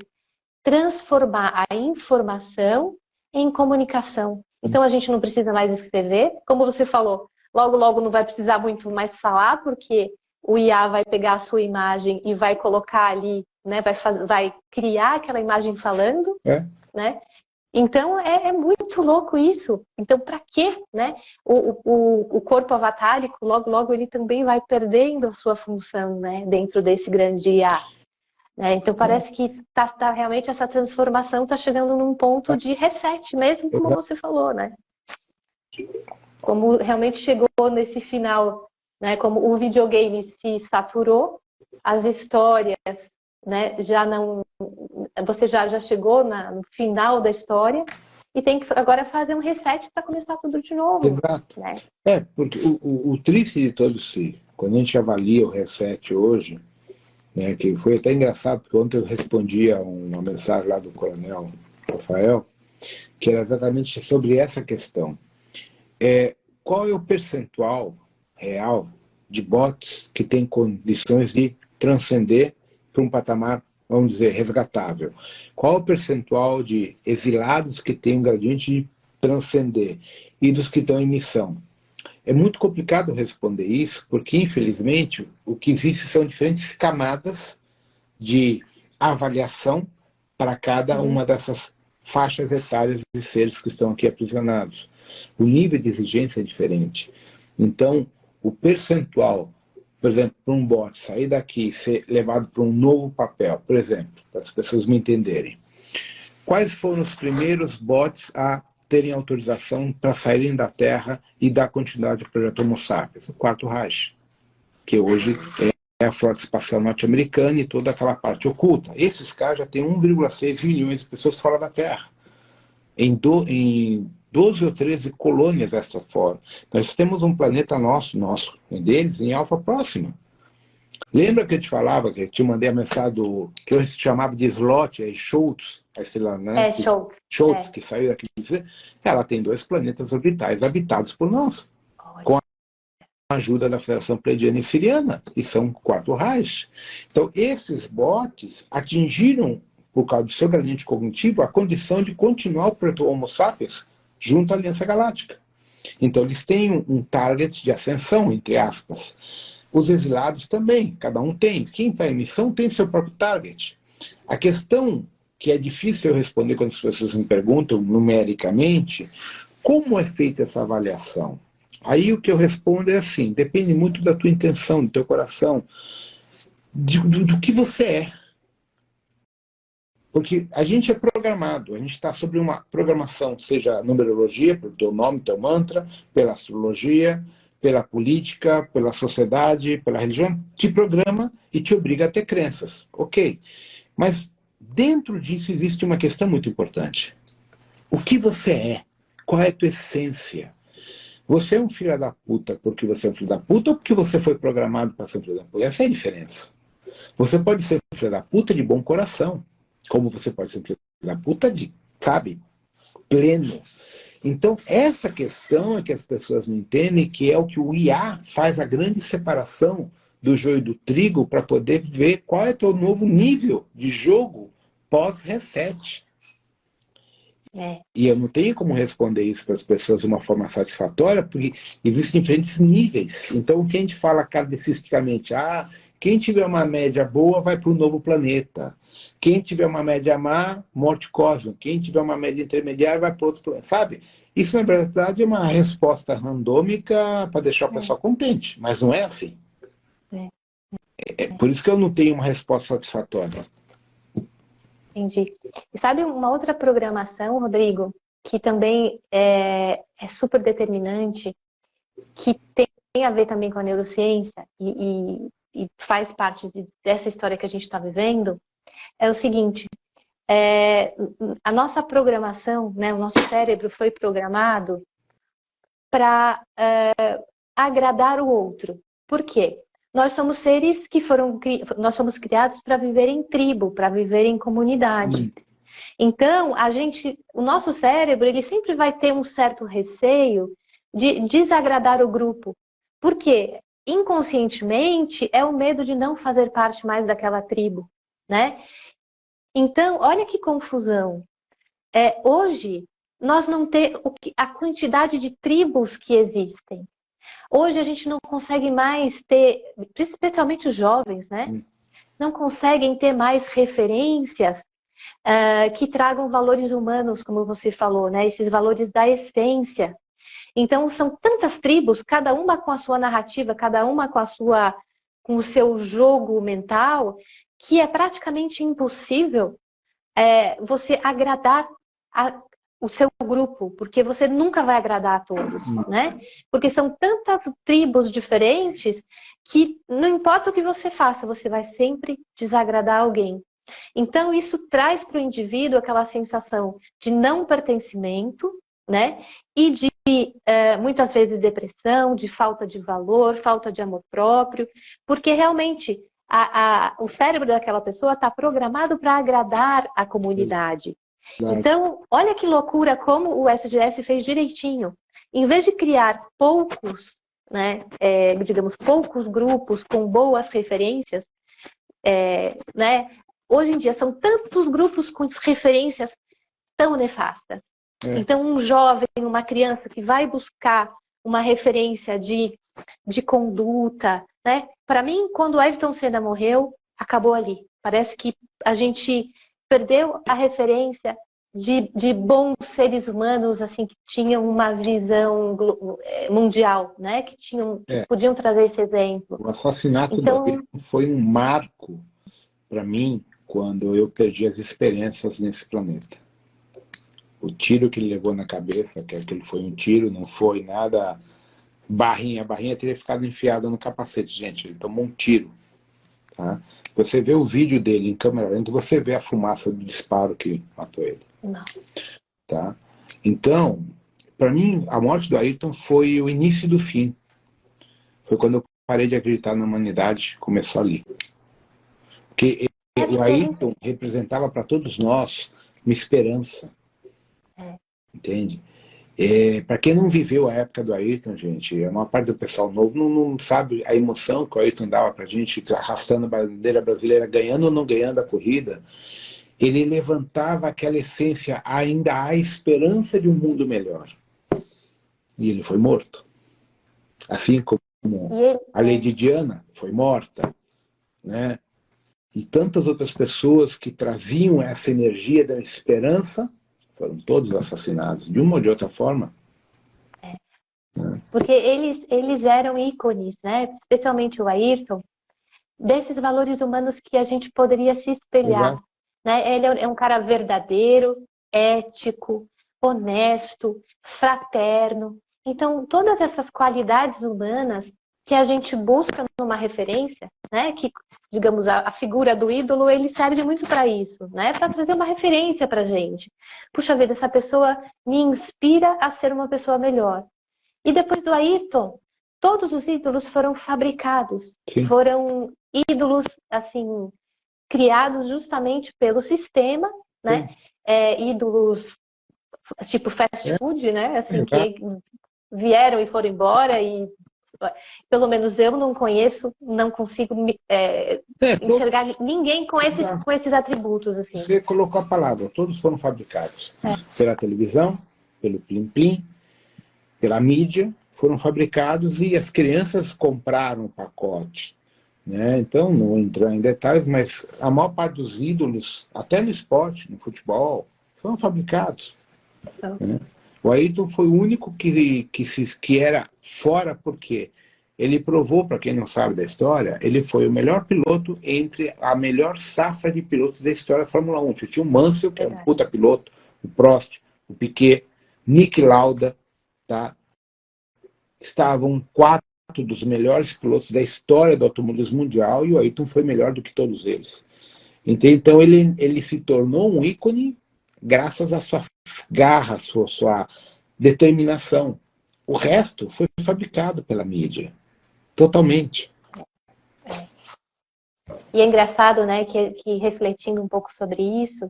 transformar a informação em comunicação. Então a gente não precisa mais escrever. Como você falou, logo, logo não vai precisar muito mais falar, porque o IA vai pegar a sua imagem e vai colocar ali, né? Vai criar aquela imagem falando, né? Então é muito louco isso. Então para quê, né? O corpo avatárico, logo, logo ele também vai perdendo a sua função, né? Dentro desse grande IA. Então parece que realmente essa transformação está chegando num ponto de reset mesmo, como você falou, né? Como realmente chegou nesse final, né? Como o videogame se saturou, as histórias, né? Já não, você já chegou no final da história e tem que agora fazer um reset para começar tudo de novo. Exato. Né? Porque o triste de todo isso, quando a gente avalia o reset hoje, né, que foi até engraçado, porque ontem eu respondi a uma mensagem lá do coronel Rafael, que era exatamente sobre essa questão. Qual é o percentual real de bots que tem condições de transcender para um patamar, vamos dizer, resgatável? Qual é o percentual de exilados que tem um gradiente de transcender e dos que estão em missão? É muito complicado responder isso, porque, infelizmente, o que existe são diferentes camadas de avaliação para cada uma dessas faixas etárias de seres que estão aqui aprisionados. O nível de exigência é diferente. Então, o percentual, por exemplo, para um bot sair daqui e ser levado para um novo papel, por exemplo, para as pessoas me entenderem, quais foram os primeiros bots a terem autorização para saírem da Terra e dar continuidade ao projeto Homo sapiens? O Quarto Reich, que hoje é a Frota Espacial Norte-Americana e toda aquela parte oculta. Esses caras já têm 1,6 milhões de pessoas fora da Terra, em 12 ou 13 colônias desta fora. Nós temos um planeta nosso deles, em Alfa Próxima. Lembra que eu te falava, que eu te mandei a mensagem que eu chamava de Slot, Schultz, né? Schultz, que saiu daqui de dizer, ela tem 2 planetas orbitais habitados por nós, com a ajuda da Federação Pleiadiana e Siriana, e são 4 Reich. Então, esses bots atingiram, por causa do seu gradiente cognitivo, a condição de continuar o projeto Homo sapiens junto à Aliança Galáctica. Então, eles têm um target de ascensão, entre aspas. Os exilados também, cada um tem. Quem está em missão tem seu próprio target. A questão que é difícil eu responder quando as pessoas me perguntam numericamente, como é feita essa avaliação? Aí o que eu respondo é assim, depende muito da tua intenção, do teu coração, do que você é. Porque a gente é programado, a gente está sobre uma programação, seja a numerologia, pelo teu nome, teu mantra, pela astrologia, pela política, pela sociedade, pela religião, te programa e te obriga a ter crenças. Ok. Mas dentro disso existe uma questão muito importante. O que você é? Qual é a tua essência? Você é um filho da puta porque você é um filho da puta ou porque você foi programado para ser um filho da puta? Essa é a diferença. Você pode ser um filho da puta de bom coração, como você pode ser um filho da puta de, sabe, pleno. Então, essa questão é que as pessoas não entendem, que é o que o IA faz a grande separação do joio e do trigo para poder ver qual é o teu novo nível de jogo pós-reset. E eu não tenho como responder isso para as pessoas de uma forma satisfatória, porque existem diferentes níveis. Então, o que a gente fala kardecisticamente? Quem tiver uma média boa vai para o novo planeta. Quem tiver uma média má, morte cósmica. Quem tiver uma média intermediária vai para outro planeta. Sabe? Isso, na verdade, é uma resposta randômica para deixar o pessoal contente. Mas não é assim. Por isso que eu não tenho uma resposta satisfatória. Entendi. E sabe uma outra programação, Rodrigo, que também é super determinante, que tem a ver também com a neurociência e faz parte dessa história que a gente está vivendo, é o seguinte, a nossa programação, né, o nosso cérebro foi programado para agradar o outro. Por quê? Nós somos seres que nós somos criados para viver em tribo, para viver em comunidade. Então, o nosso cérebro, ele sempre vai ter um certo receio de desagradar o grupo. Por quê? Inconscientemente, é o medo de não fazer parte mais daquela tribo, né? Então, olha que confusão. Hoje, nós não ter a quantidade de tribos que existem. Hoje a gente não consegue mais ter, especialmente os jovens, né? Não conseguem ter mais referências que tragam valores humanos, como você falou, né? Esses valores da essência. Então, são tantas tribos, cada uma com a sua narrativa, cada uma com o seu jogo mental, que é praticamente impossível você agradar o seu grupo, porque você nunca vai agradar a todos, né? Porque são tantas tribos diferentes que não importa o que você faça, você vai sempre desagradar alguém. Então, isso traz para o indivíduo aquela sensação de não pertencimento, né? E de, muitas vezes, depressão, de falta de valor, falta de amor próprio, porque realmente o cérebro daquela pessoa está programado para agradar a comunidade. Então, olha que loucura como o SGS fez direitinho. Em vez de criar poucos, né, digamos, poucos grupos com boas referências, né, hoje em dia são tantos grupos com referências tão nefastas. Então, um jovem, uma criança que vai buscar uma referência de conduta, né? Para mim, quando o Ayrton Senna morreu, acabou ali. Parece que a gente perdeu a referência de bons seres humanos, assim, que tinham uma visão mundial, né? Que podiam trazer esse exemplo. O assassinato do Ayrton foi um marco para mim quando eu perdi as esperanças nesse planeta. O tiro que ele levou na cabeça, que aquele foi um tiro, não foi nada barrinha. A barrinha teria ficado enfiada no capacete, gente. Ele tomou um tiro. Tá? Você vê o vídeo dele em câmera lenta, você vê a fumaça do disparo que matou ele. Não. Tá? Então, para mim, a morte do Ayrton foi o início do fim. Foi quando eu parei de acreditar na humanidade, começou ali. Porque o Ayrton representava para todos nós uma esperança. Entende? Para quem não viveu a época do Ayrton, gente, a maior parte do pessoal novo não sabe a emoção que o Ayrton dava pra gente, arrastando a bandeira brasileira, ganhando ou não ganhando a corrida. Ele levantava aquela essência, ainda há esperança de um mundo melhor. E ele foi morto. Assim como a Lady Diana foi morta, né? E tantas outras pessoas que traziam essa energia da esperança foram todos assassinados, de uma ou de outra forma. Porque eles eram ícones, né? Especialmente o Ayrton, desses valores humanos que a gente poderia se espelhar. Né? Ele é um cara verdadeiro, ético, honesto, fraterno. Então, todas essas qualidades humanas que a gente busca numa referência, né? Que, digamos, a figura do ídolo, ele serve muito para isso, né? Para trazer uma referência para a gente. Puxa vida, essa pessoa me inspira a ser uma pessoa melhor. E depois do Ayrton, todos os ídolos foram fabricados. Sim. Foram ídolos, assim, criados justamente pelo sistema, né? Ídolos tipo fast food, né? Assim, que vieram e foram embora e pelo menos eu não conheço, não consigo enxergar ninguém com esses atributos. Assim. Você colocou a palavra, todos foram fabricados pela televisão, pelo plim-plim, pela mídia, foram fabricados e as crianças compraram o pacote. Né? Então, não vou entrar em detalhes, mas a maior parte dos ídolos, até no esporte, no futebol, foram fabricados. Né? O Ayrton foi o único que era fora, porque ele provou, para quem não sabe da história, ele foi o melhor piloto entre a melhor safra de pilotos da história da Fórmula 1. Tinha o Mansell, que é um puta piloto, o Prost, o Piquet, Niki Lauda, tá? Estavam 4 dos melhores pilotos da história do automobilismo mundial e o Ayrton foi melhor do que todos eles. Então ele se tornou um ícone graças à sua garra, à sua determinação. O resto foi fabricado pela mídia. Totalmente. E é engraçado, né, que refletindo um pouco sobre isso,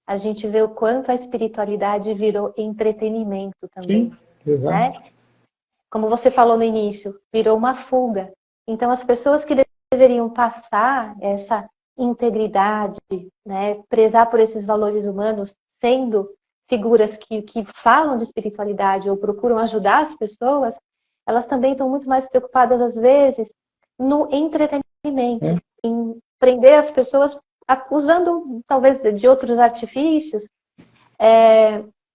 a gente vê o quanto a espiritualidade virou entretenimento também. Sim, exato. Né? Como você falou no início, virou uma fuga. Então, as pessoas que deveriam passar essa integridade, né, prezar por esses valores humanos, sendo figuras que falam de espiritualidade ou procuram ajudar as pessoas, elas também estão muito mais preocupadas, às vezes, no entretenimento, em prender as pessoas usando, talvez, de outros artifícios.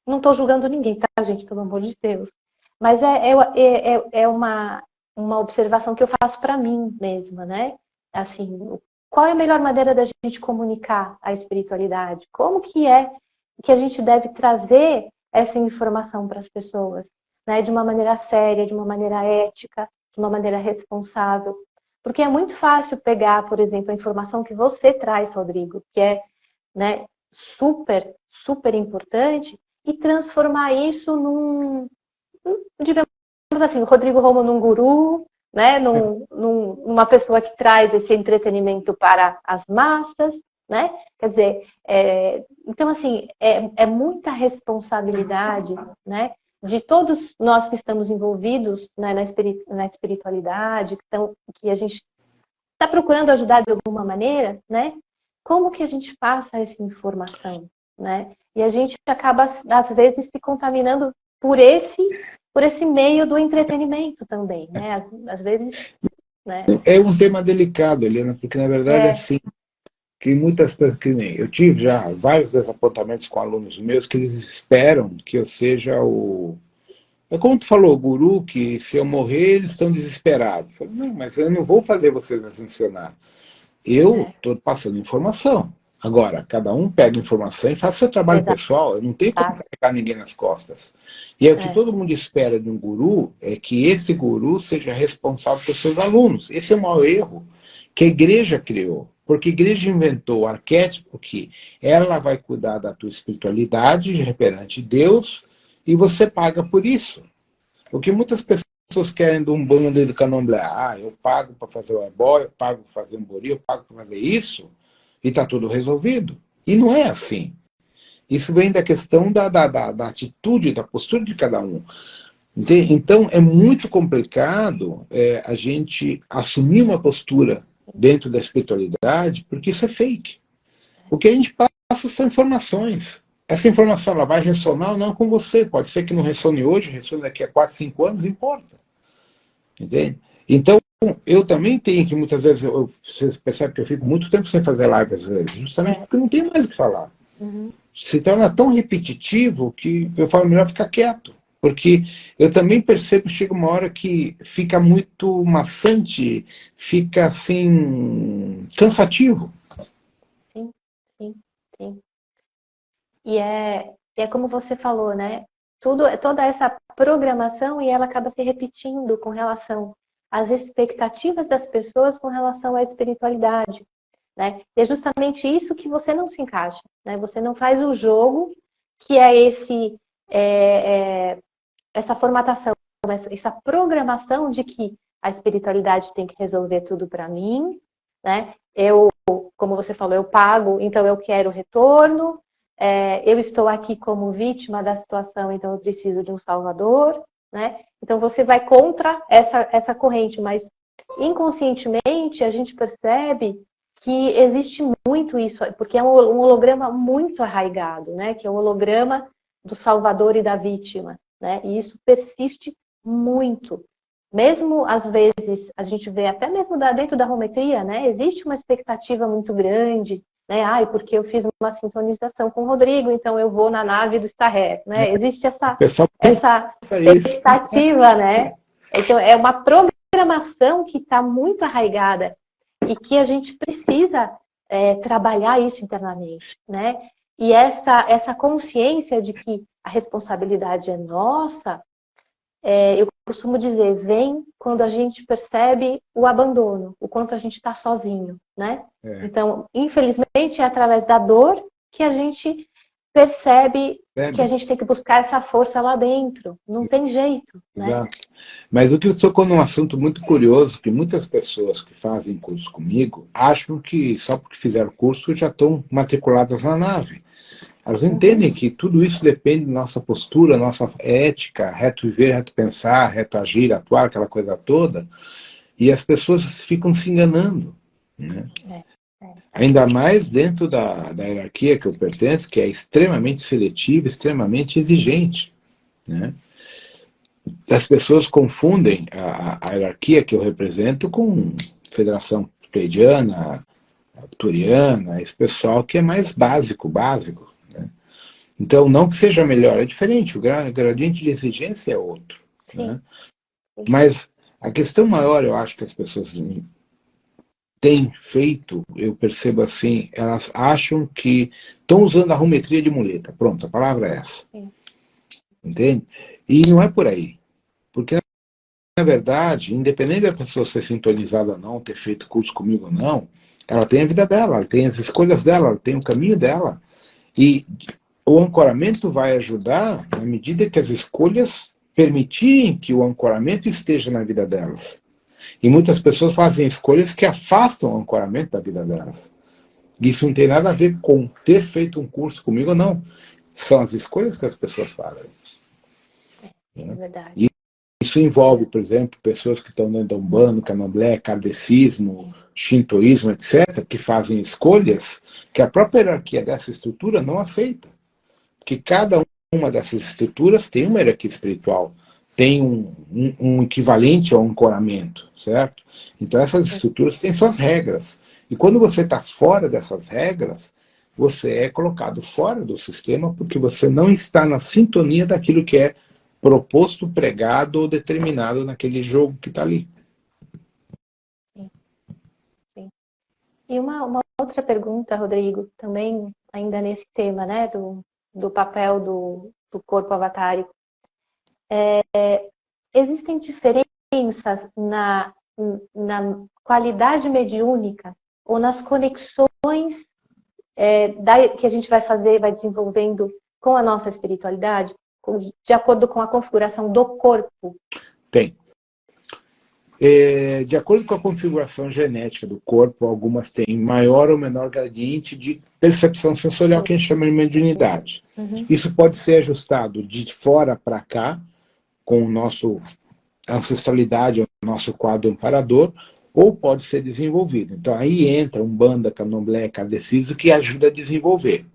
Não estou julgando ninguém, tá, gente? Pelo amor de Deus. Mas é uma observação que eu faço para mim mesma, né? Assim, qual é a melhor maneira da gente comunicar a espiritualidade? Como que é que a gente deve trazer essa informação para as pessoas, né? De uma maneira séria, de uma maneira ética, de uma maneira responsável. Porque é muito fácil pegar, por exemplo, a informação que você traz, Rodrigo, que é, né, super, super importante, e transformar isso digamos assim, o Rodrigo Romo num guru, né, numa pessoa que traz esse entretenimento para as massas, né? Quer dizer, então assim, é muita responsabilidade, né, de todos nós que estamos envolvidos, né, na espiritualidade, que a gente está procurando ajudar de alguma maneira, né? Como que a gente passa essa informação, né? E a gente acaba, às vezes, se contaminando por esse meio do entretenimento também, né? Às vezes, né? É um tema delicado, Helena, porque na verdade é assim, que muitas pessoas, que nem eu tive já vários desapontamentos com alunos meus, que eles esperam que eu seja o... É como tu falou, o guru, que se eu morrer, eles estão desesperados. Eu falei, não, mas eu não vou fazer vocês ascensionar. Eu estou passando informação. Agora, cada um pega informação e faz seu trabalho pessoal. Eu não tenho como carregar ninguém nas costas. E o que todo mundo espera de um guru é que esse guru seja responsável pelos seus alunos. Esse é o maior erro que a igreja criou. Porque a igreja inventou o arquétipo que ela vai cuidar da tua espiritualidade perante Deus e você paga por isso. O que muitas pessoas querem de um bando de candomblé, eu pago para fazer o ebó, eu pago para fazer um bori, eu pago para fazer isso, e está tudo resolvido. E não é assim. Isso vem da questão da atitude, da postura de cada um. Então, é muito complicado a gente assumir uma postura dentro da espiritualidade, porque isso é fake. O que a gente passa são informações. Essa informação ela vai ressonar ou não com você. Pode ser que não ressone hoje, ressone daqui a 4, 5 anos, não importa. Entende? Então, eu também tenho que, muitas vezes, vocês percebem que eu fico muito tempo sem fazer live, às vezes, justamente porque não tem mais o que falar. Se torna tão repetitivo que eu falo, melhor ficar quieto. Porque eu também percebo que chega uma hora que fica muito maçante, fica assim, cansativo. Sim, sim, sim. E é como você falou, né? Toda essa programação, e ela acaba se repetindo com relação às expectativas das pessoas com relação à espiritualidade, né? E é justamente isso que você não se encaixa, né? Você não faz o jogo que essa formatação, essa programação de que a espiritualidade tem que resolver tudo para mim, né? Como você falou, eu pago, então eu quero retorno. Eu estou aqui como vítima da situação, então eu preciso de um salvador, né? Então você vai contra essa corrente, mas inconscientemente a gente percebe que existe muito isso, porque é um holograma muito arraigado, né? Que é o holograma do salvador e da vítima, né? E isso persiste muito. Mesmo, às vezes, a gente vê até mesmo dentro da rometria, né? Existe uma expectativa muito grande, né? Porque eu fiz uma sintonização com o Rodrigo, então eu vou na nave do Starré, né? Existe essa expectativa, né? Então, é uma programação que está muito arraigada e que a gente precisa trabalhar isso internamente, né? E essa consciência de que a responsabilidade é nossa, eu costumo dizer, vem quando a gente percebe o abandono, o quanto a gente está sozinho, né? Então, infelizmente, é através da dor que a gente percebe que a gente tem que buscar essa força lá dentro. Não tem jeito, né? Exato. Mas o que você tocou num assunto muito curioso, que muitas pessoas que fazem curso comigo acham que só porque fizeram curso já estão matriculadas na nave. Elas entendem que tudo isso depende da nossa postura, nossa ética, reto viver, reto pensar, reto agir, atuar, aquela coisa toda, e as pessoas ficam se enganando, né? Ainda mais dentro da hierarquia que eu pertenço, que é extremamente seletiva, extremamente exigente, né? As pessoas confundem a hierarquia que eu represento com Federação Pleiadiana, Arcturiana, esse pessoal que é mais básico, né? Então, não que seja melhor, é diferente, o gradiente de exigência é outro, né? Mas a questão maior, eu acho que as pessoas têm feito, eu percebo assim, elas acham que estão usando a arrometria de muleta. Pronto, a palavra é essa. Entende? E não é por aí. Porque, na verdade, independente da pessoa ser sintonizada ou não, ter feito curso comigo ou não, ela tem a vida dela, ela tem as escolhas dela, ela tem o caminho dela. E o ancoramento vai ajudar na medida que as escolhas permitirem que o ancoramento esteja na vida delas. E muitas pessoas fazem escolhas que afastam o ancoramento da vida delas. Isso não tem nada a ver com ter feito um curso comigo ou não. São as escolhas que as pessoas fazem. É verdade. E isso envolve, por exemplo, pessoas que estão dentro da Umbanda, Candomblé, Kardecismo, Shintoísmo, etc., que fazem escolhas que a própria hierarquia dessa estrutura não aceita. Porque cada uma dessas estruturas tem uma hierarquia espiritual, tem um equivalente ao ancoramento, certo? Então essas estruturas têm suas regras. E quando você está fora dessas regras, você é colocado fora do sistema porque você não está na sintonia daquilo que é proposto, pregado ou determinado naquele jogo que está ali. Sim. E uma outra pergunta, Rodrigo, também ainda nesse tema, né, do papel do corpo avatárico. Existem diferenças na qualidade mediúnica ou nas conexões que a gente vai fazer, vai desenvolvendo com a nossa espiritualidade, de acordo com a configuração do corpo? Tem. De acordo com a configuração genética do corpo, algumas têm maior ou menor gradiente de percepção sensorial, que a gente chama de mediunidade. Isso pode ser ajustado de fora para cá, com o nosso ancestralidade, o nosso quadro amparador, ou pode ser desenvolvido. Então aí entra Umbanda, Candomblé, Kardecismo, que ajuda a desenvolver.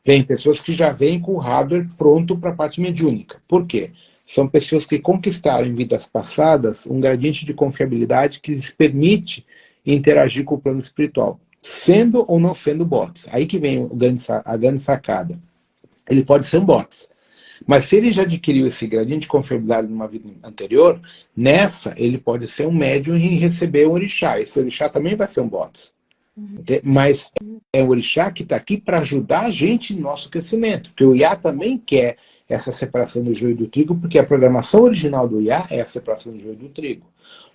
Tem pessoas que já vêm com o hardware pronto para a parte mediúnica. Por quê? São pessoas que conquistaram em vidas passadas um gradiente de confiabilidade que lhes permite interagir com o plano espiritual, sendo ou não sendo bots. Aí que vem a grande sacada. Ele pode ser um bots. Mas se ele já adquiriu esse gradiente de confiabilidade numa vida anterior, nessa ele pode ser um médium e receber um orixá. Esse orixá também vai ser um bots. Mas é o orixá que está aqui para ajudar a gente no nosso crescimento. Porque o Iá também quer essa separação do joio e do trigo, porque a programação original do Iá é a separação do joio e do trigo.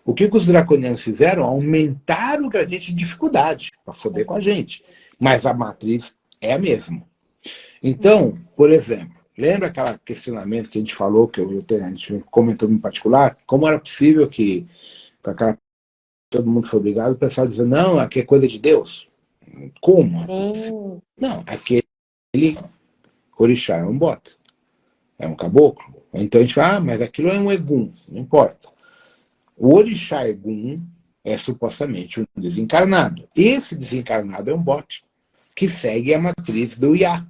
O que os draconianos fizeram? Aumentaram o gradiente de dificuldade para foder com a gente. Mas a matriz é a mesma. Então, por exemplo, lembra aquele questionamento que a gente falou, que a gente comentou em particular? Como era possível que, para aquela todo mundo foi obrigado, o pessoal dizia, não, aqui é coisa de Deus. Como? Não, aquele orixá é um bote, é um caboclo. Então a gente fala, mas aquilo é um egum, não importa. O orixá egum é supostamente um desencarnado. Esse desencarnado é um bote, que segue a matriz do Iá.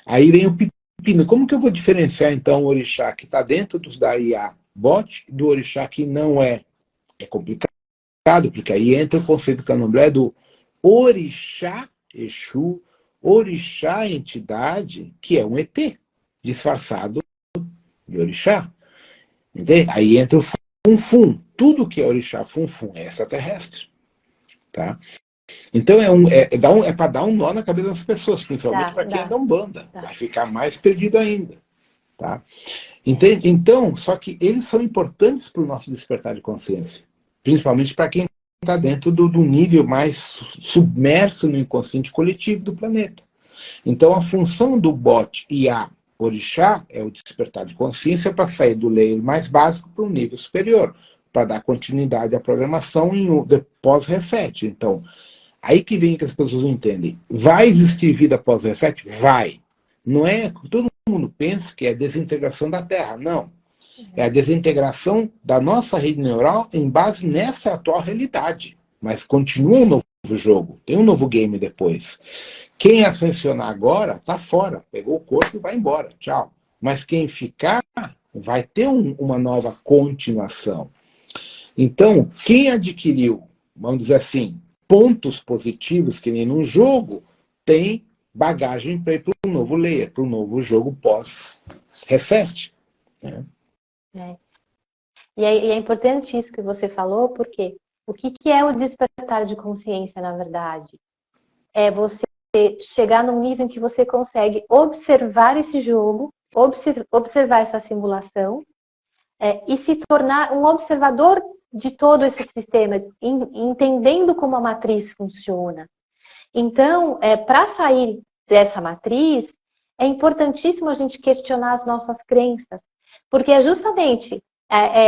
Aí vem o pepino. Como que eu vou diferenciar, então, o orixá que está dentro dos da Iá bote do orixá que não é? É complicado, porque aí entra o conceito do candomblé do orixá, Exu, orixá, entidade, que é um ET, disfarçado de orixá. Entende? Aí entra o funfum. Tudo que é orixá, funfum, é extraterrestre. Tá? Então é para dar um nó na cabeça das pessoas, principalmente para quem é da Umbanda. Vai ficar mais perdido ainda. Tá? Entende? Então, só que eles são importantes para o nosso despertar de consciência. Principalmente para quem está dentro do nível mais submerso no inconsciente coletivo do planeta. Então, a função do bote Iá orixá é o despertar de consciência para sair do layer mais básico para um nível superior, para dar continuidade à programação em pós-reset. Então, aí que vem que as pessoas não entendem. Vai existir vida pós-reset? Vai. Não é, todo mundo pensa que é a desintegração da Terra. Não. É a desintegração da nossa rede neural em base nessa atual realidade. Mas continua um novo jogo, tem um novo game depois. Quem ascensionar agora, tá fora, pegou o corpo e vai embora, tchau. Mas quem ficar, vai ter uma nova continuação. Então, quem adquiriu, vamos dizer assim, pontos positivos, que nem num jogo, tem bagagem para ir para um novo layer, para um novo jogo pós-reset. Né? E é importante isso que você falou, porque o que é o despertar de consciência, na verdade? É você chegar num nível em que você consegue observar esse jogo, observar essa simulação, e se tornar um observador de todo esse sistema, entendendo como a matriz funciona. Então, para sair dessa matriz, é importantíssimo a gente questionar as nossas crenças, porque é justamente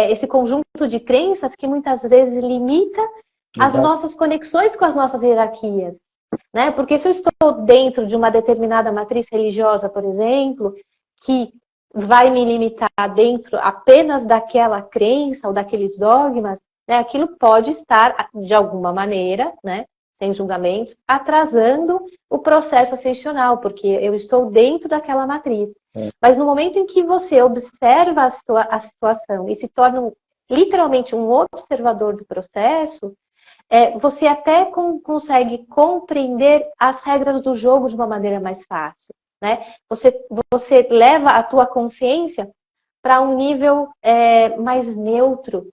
esse conjunto de crenças que muitas vezes limita as nossas conexões com as nossas hierarquias. Né? Porque se eu estou dentro de uma determinada matriz religiosa, por exemplo, que vai me limitar dentro apenas daquela crença ou daqueles dogmas, né, aquilo pode estar, de alguma maneira, né, sem julgamentos, atrasando o processo ascensional, porque eu estou dentro daquela matriz. Mas no momento em que você observa a situação e se torna literalmente um observador do processo, você até consegue compreender as regras do jogo de uma maneira mais fácil. Né? Você leva a tua consciência para um nível mais neutro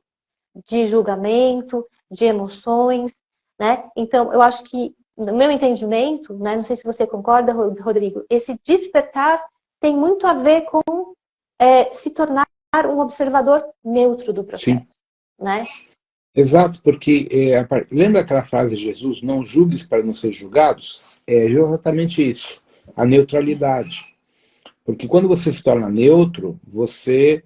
de julgamento, de emoções. Né? Então, eu acho que, no meu entendimento, né, não sei se você concorda, Rodrigo, esse despertar tem muito a ver com se tornar um observador neutro do processo. Sim. Né? Exato, porque lembra aquela frase de Jesus, não julgues para não ser julgados? É exatamente isso, a neutralidade. Porque quando você se torna neutro, você,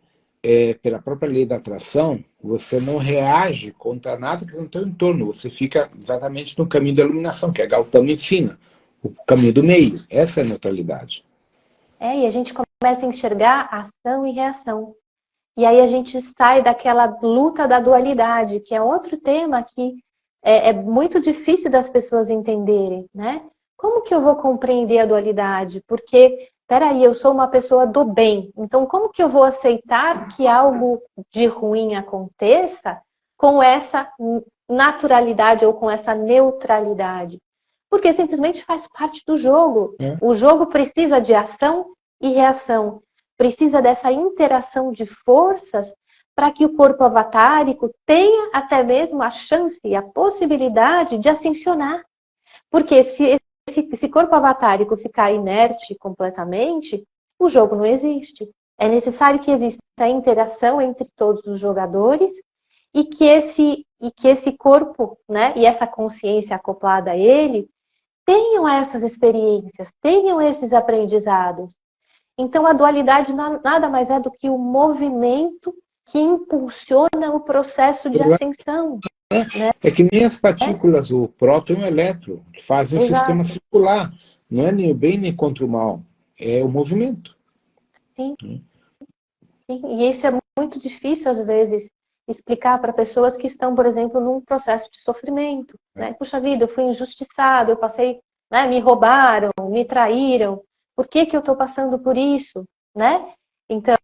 pela própria lei da atração, você não reage contra nada que está no teu entorno, você fica exatamente no caminho da iluminação, que a Gautama ensina, o caminho do meio, essa é a neutralidade. E a gente começa a enxergar ação e reação. E aí a gente sai daquela luta da dualidade, que é outro tema que é muito difícil das pessoas entenderem, né? Como que eu vou compreender a dualidade? Porque, peraí, eu sou uma pessoa do bem, então como que eu vou aceitar que algo de ruim aconteça com essa naturalidade ou com essa neutralidade? Porque simplesmente faz parte do jogo. O jogo precisa de ação e reação. Precisa dessa interação de forças para que o corpo avatárico tenha até mesmo a chance e a possibilidade de ascensionar. Porque se esse corpo avatárico ficar inerte completamente, o jogo não existe. É necessário que exista a interação entre todos os jogadores e que esse corpo, né, e essa consciência acoplada a ele tenham essas experiências, tenham esses aprendizados. Então, a dualidade nada mais é do que o movimento que impulsiona o processo de ascensão. Né? É que nem as partículas, o próton e o elétron, que fazem um sistema circular. Não é nem o bem nem contra o mal, é o movimento. Sim. Sim. E isso é muito difícil, às vezes, explicar para pessoas que estão, por exemplo, num processo de sofrimento. Né? Puxa vida, eu fui injustiçado, eu passei, né, me roubaram, me traíram. Por que eu estou passando por isso, né? Então,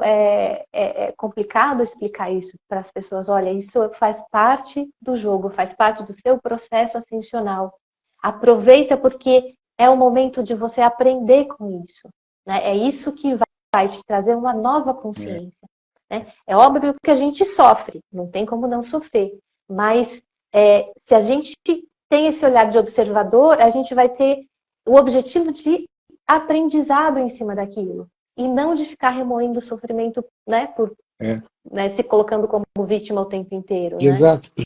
é complicado explicar isso para as pessoas. Olha, isso faz parte do jogo, faz parte do seu processo ascensional. Aproveita porque é o momento de você aprender com isso. Né? É isso que vai te trazer uma nova consciência. Né? É óbvio que a gente sofre, não tem como não sofrer. Mas se a gente tem esse olhar de observador, a gente vai ter o objetivo de aprendizado em cima daquilo e não de ficar remoendo o sofrimento, né, né, se colocando como vítima o tempo inteiro. Exato, né?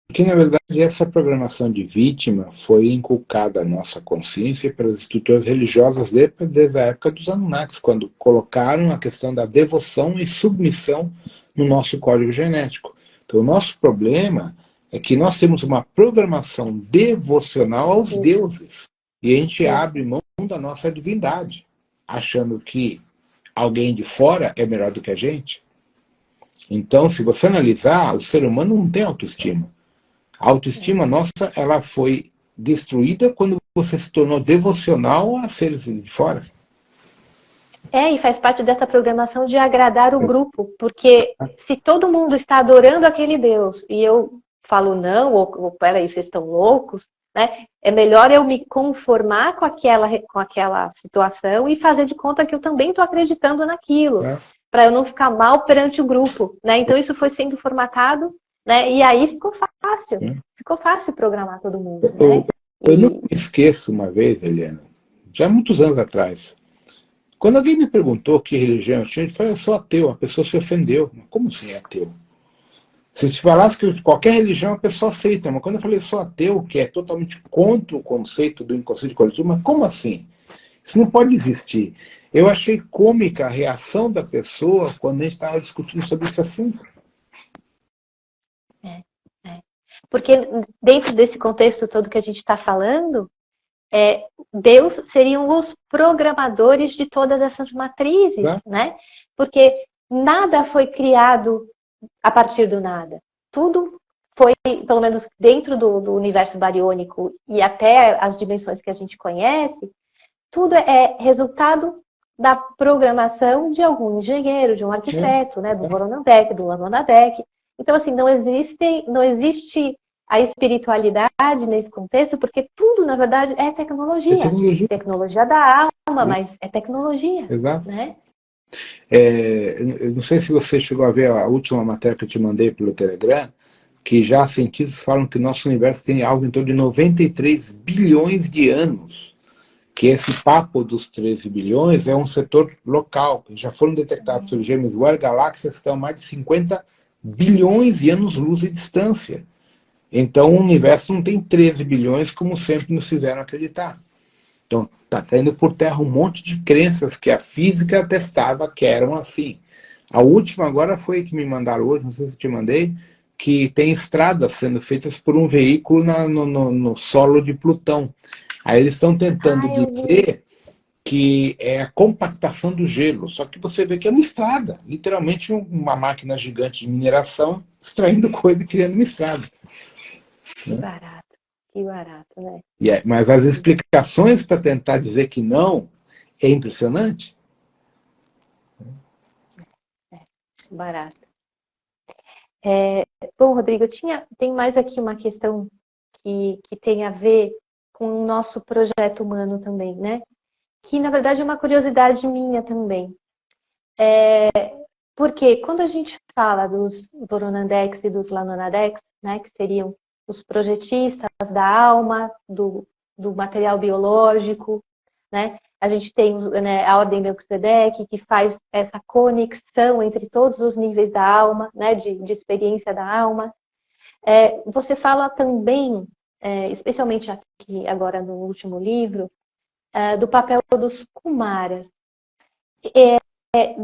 Porque na verdade essa programação de vítima foi inculcada à nossa consciência pelas estruturas religiosas desde a época dos Anunnakis, quando colocaram a questão da devoção e submissão no nosso código genético. Então o nosso problema é que nós temos uma programação devocional aos deuses e a gente abre mão da nossa divindade, achando que alguém de fora é melhor do que a gente. Então, se você analisar, o ser humano não tem autoestima. A autoestima nossa, ela foi destruída quando você se tornou devocional a seres de fora. E faz parte dessa programação de agradar o grupo, porque se todo mundo está adorando aquele Deus e eu falo não, ou peraí, vocês estão loucos, né? É melhor eu me conformar com aquela situação e fazer de conta que eu também estou acreditando naquilo, para eu não ficar mal perante o grupo, né? Então isso foi sendo formatado, né? E aí ficou fácil programar todo mundo, né? Eu não me esqueço uma vez, Helena, já muitos anos atrás, quando alguém me perguntou que religião eu tinha, eu falei, eu sou ateu, a pessoa se ofendeu. Como assim é ateu? Se te falasse que qualquer religião a pessoa aceita, mas quando eu falei sou ateu, que é totalmente contra o conceito do inconsciente coletivo, mas como assim? Isso não pode existir. Eu achei cômica a reação da pessoa quando a gente estava discutindo sobre esse assunto. Porque dentro desse contexto todo que a gente está falando, Deus seriam os programadores de todas essas matrizes, né? Porque nada foi criado a partir do nada. Tudo foi, pelo menos dentro do universo bariônico e até as dimensões que a gente conhece, tudo é resultado da programação de algum engenheiro, de um arquiteto, né? Do Voronandek, do Lanonadek. Então, assim, não existe a espiritualidade nesse contexto, porque tudo, na verdade, é tecnologia. Tecnologia da alma, mas é tecnologia. Exato. Né? Eu não sei se você chegou a ver a última matéria que eu te mandei pelo Telegram, que já cientistas falam que o nosso universo tem algo em torno de 93 bilhões de anos. Que esse papo dos 13 bilhões é um setor local. Já foram detectados pelo James Webb galáxias que estão a mais de 50 bilhões de anos-luz de distância. Então o universo não tem 13 bilhões como sempre nos fizeram acreditar. Então está caindo por terra um monte de crenças que a física atestava que eram assim. A última agora foi que me mandaram hoje, não sei se eu te mandei, que tem estradas sendo feitas por um veículo no solo de Plutão. Aí eles estão tentando dizer que é a compactação do gelo, só que você vê que é uma estrada, literalmente uma máquina gigante de mineração extraindo coisa e criando uma estrada. Que barato, né? Mas as explicações para tentar dizer que não é impressionante. Barato. Bom, Rodrigo, tem mais aqui uma questão que tem a ver com o nosso projeto humano também, né? Que, na verdade, é uma curiosidade minha também. Porque quando a gente fala dos Voronandeks e dos Lanonadeks, né, que seriam os projetistas da alma, do material biológico, né? A gente tem a Ordem Melquisedeque, que faz essa conexão entre todos os níveis da alma, né, de experiência da alma. Você fala também, especialmente aqui agora no último livro, do papel dos Kumaras.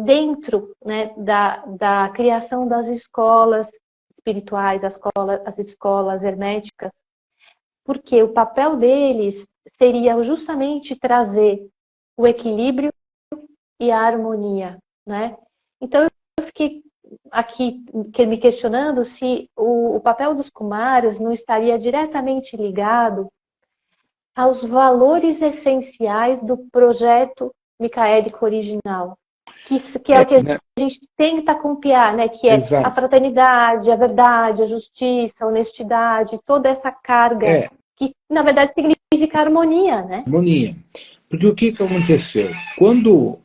Dentro, né, da criação das escolas espirituais, as escolas herméticas, porque o papel deles seria justamente trazer o equilíbrio e a harmonia, né? Então eu fiquei aqui me questionando se o papel dos Kumaras não estaria diretamente ligado aos valores essenciais do projeto micaélico original, que é o que a gente tenta copiar, né? Que é a fraternidade, a verdade, a justiça, a honestidade, toda essa carga que, na verdade, significa harmonia, né? Harmonia. Porque o que aconteceu? Quando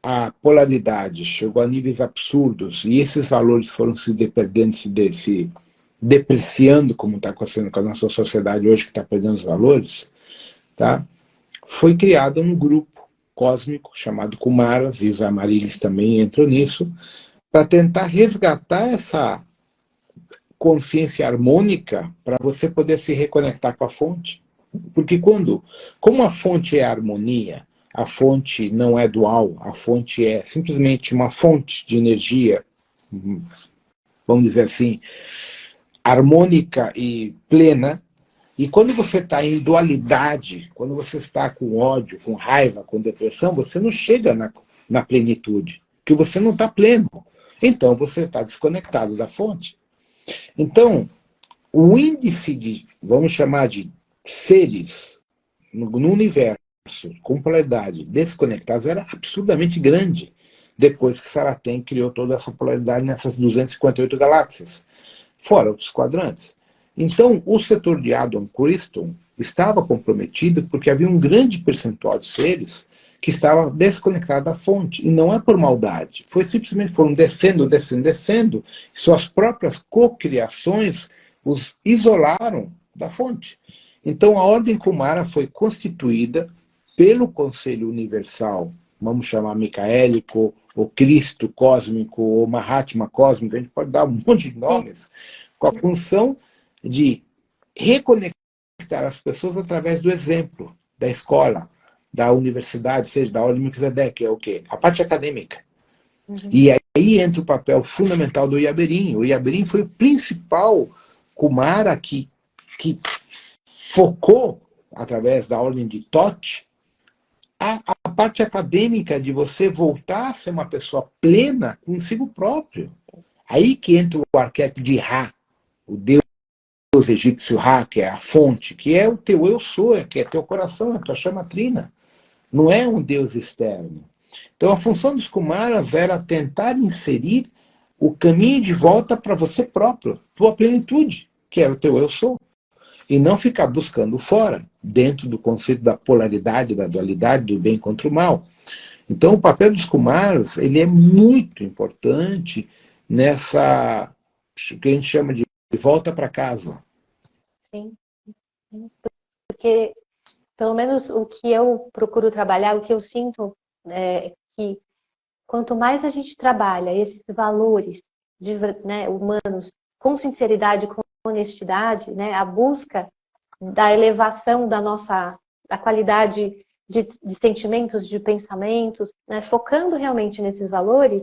a polaridade chegou a níveis absurdos e esses valores foram se dependendo, se depreciando, como está acontecendo com a nossa sociedade hoje, que está perdendo os valores, tá? Foi criado um grupo cósmico chamado Kumaras, e os Amarilis também entram nisso, para tentar resgatar essa consciência harmônica para você poder se reconectar com a fonte. Porque como a fonte é a harmonia, a fonte não é dual, a fonte é simplesmente uma fonte de energia, vamos dizer assim, harmônica e plena. E quando você está em dualidade, quando você está com ódio, com raiva, com depressão, você não chega na plenitude, porque você não está pleno. Então você está desconectado da fonte. Então, o índice de, vamos chamar de seres no universo com polaridade desconectados era absurdamente grande, depois que Saraten criou toda essa polaridade nessas 258 galáxias, fora outros quadrantes. Então, o setor de Adam Christon estava comprometido porque havia um grande percentual de seres que estava desconectado da fonte, e não é por maldade, foi simplesmente foram descendo, e suas próprias cocriações os isolaram da fonte. Então a Ordem Kumara foi constituída pelo Conselho Universal, vamos chamar micaélico, ou Cristo cósmico, ou Mahatma cósmico, a gente pode dar um monte de nomes, com a função de reconectar as pessoas através do exemplo, da escola, da universidade, seja da Ordem Melquisedeque, que é o quê? A parte acadêmica. E aí entra o papel fundamental do Yaberin. O Yaberin foi o principal Kumara que focou, através da Ordem de Tote, a parte acadêmica de você voltar a ser uma pessoa plena consigo próprio. Aí que entra o arquétipo de Ra, o deus egípcio Ra, que é a fonte, que é o teu eu sou, que é teu coração, é a tua chama trina. Não é um Deus externo. Então a função dos Kumaras era tentar inserir o caminho de volta para você próprio, tua plenitude, que é o teu eu sou. E não ficar buscando fora, dentro do conceito da polaridade, da dualidade, do bem contra o mal. Então o papel dos Kumaras, ele é muito importante nessa, que a gente chama de volta para casa. Sim, porque pelo menos o que eu procuro trabalhar, o que eu sinto é que quanto mais a gente trabalha esses valores humanos com sinceridade, com honestidade, né, a busca da elevação da qualidade de sentimentos, de pensamentos, né, focando realmente nesses valores,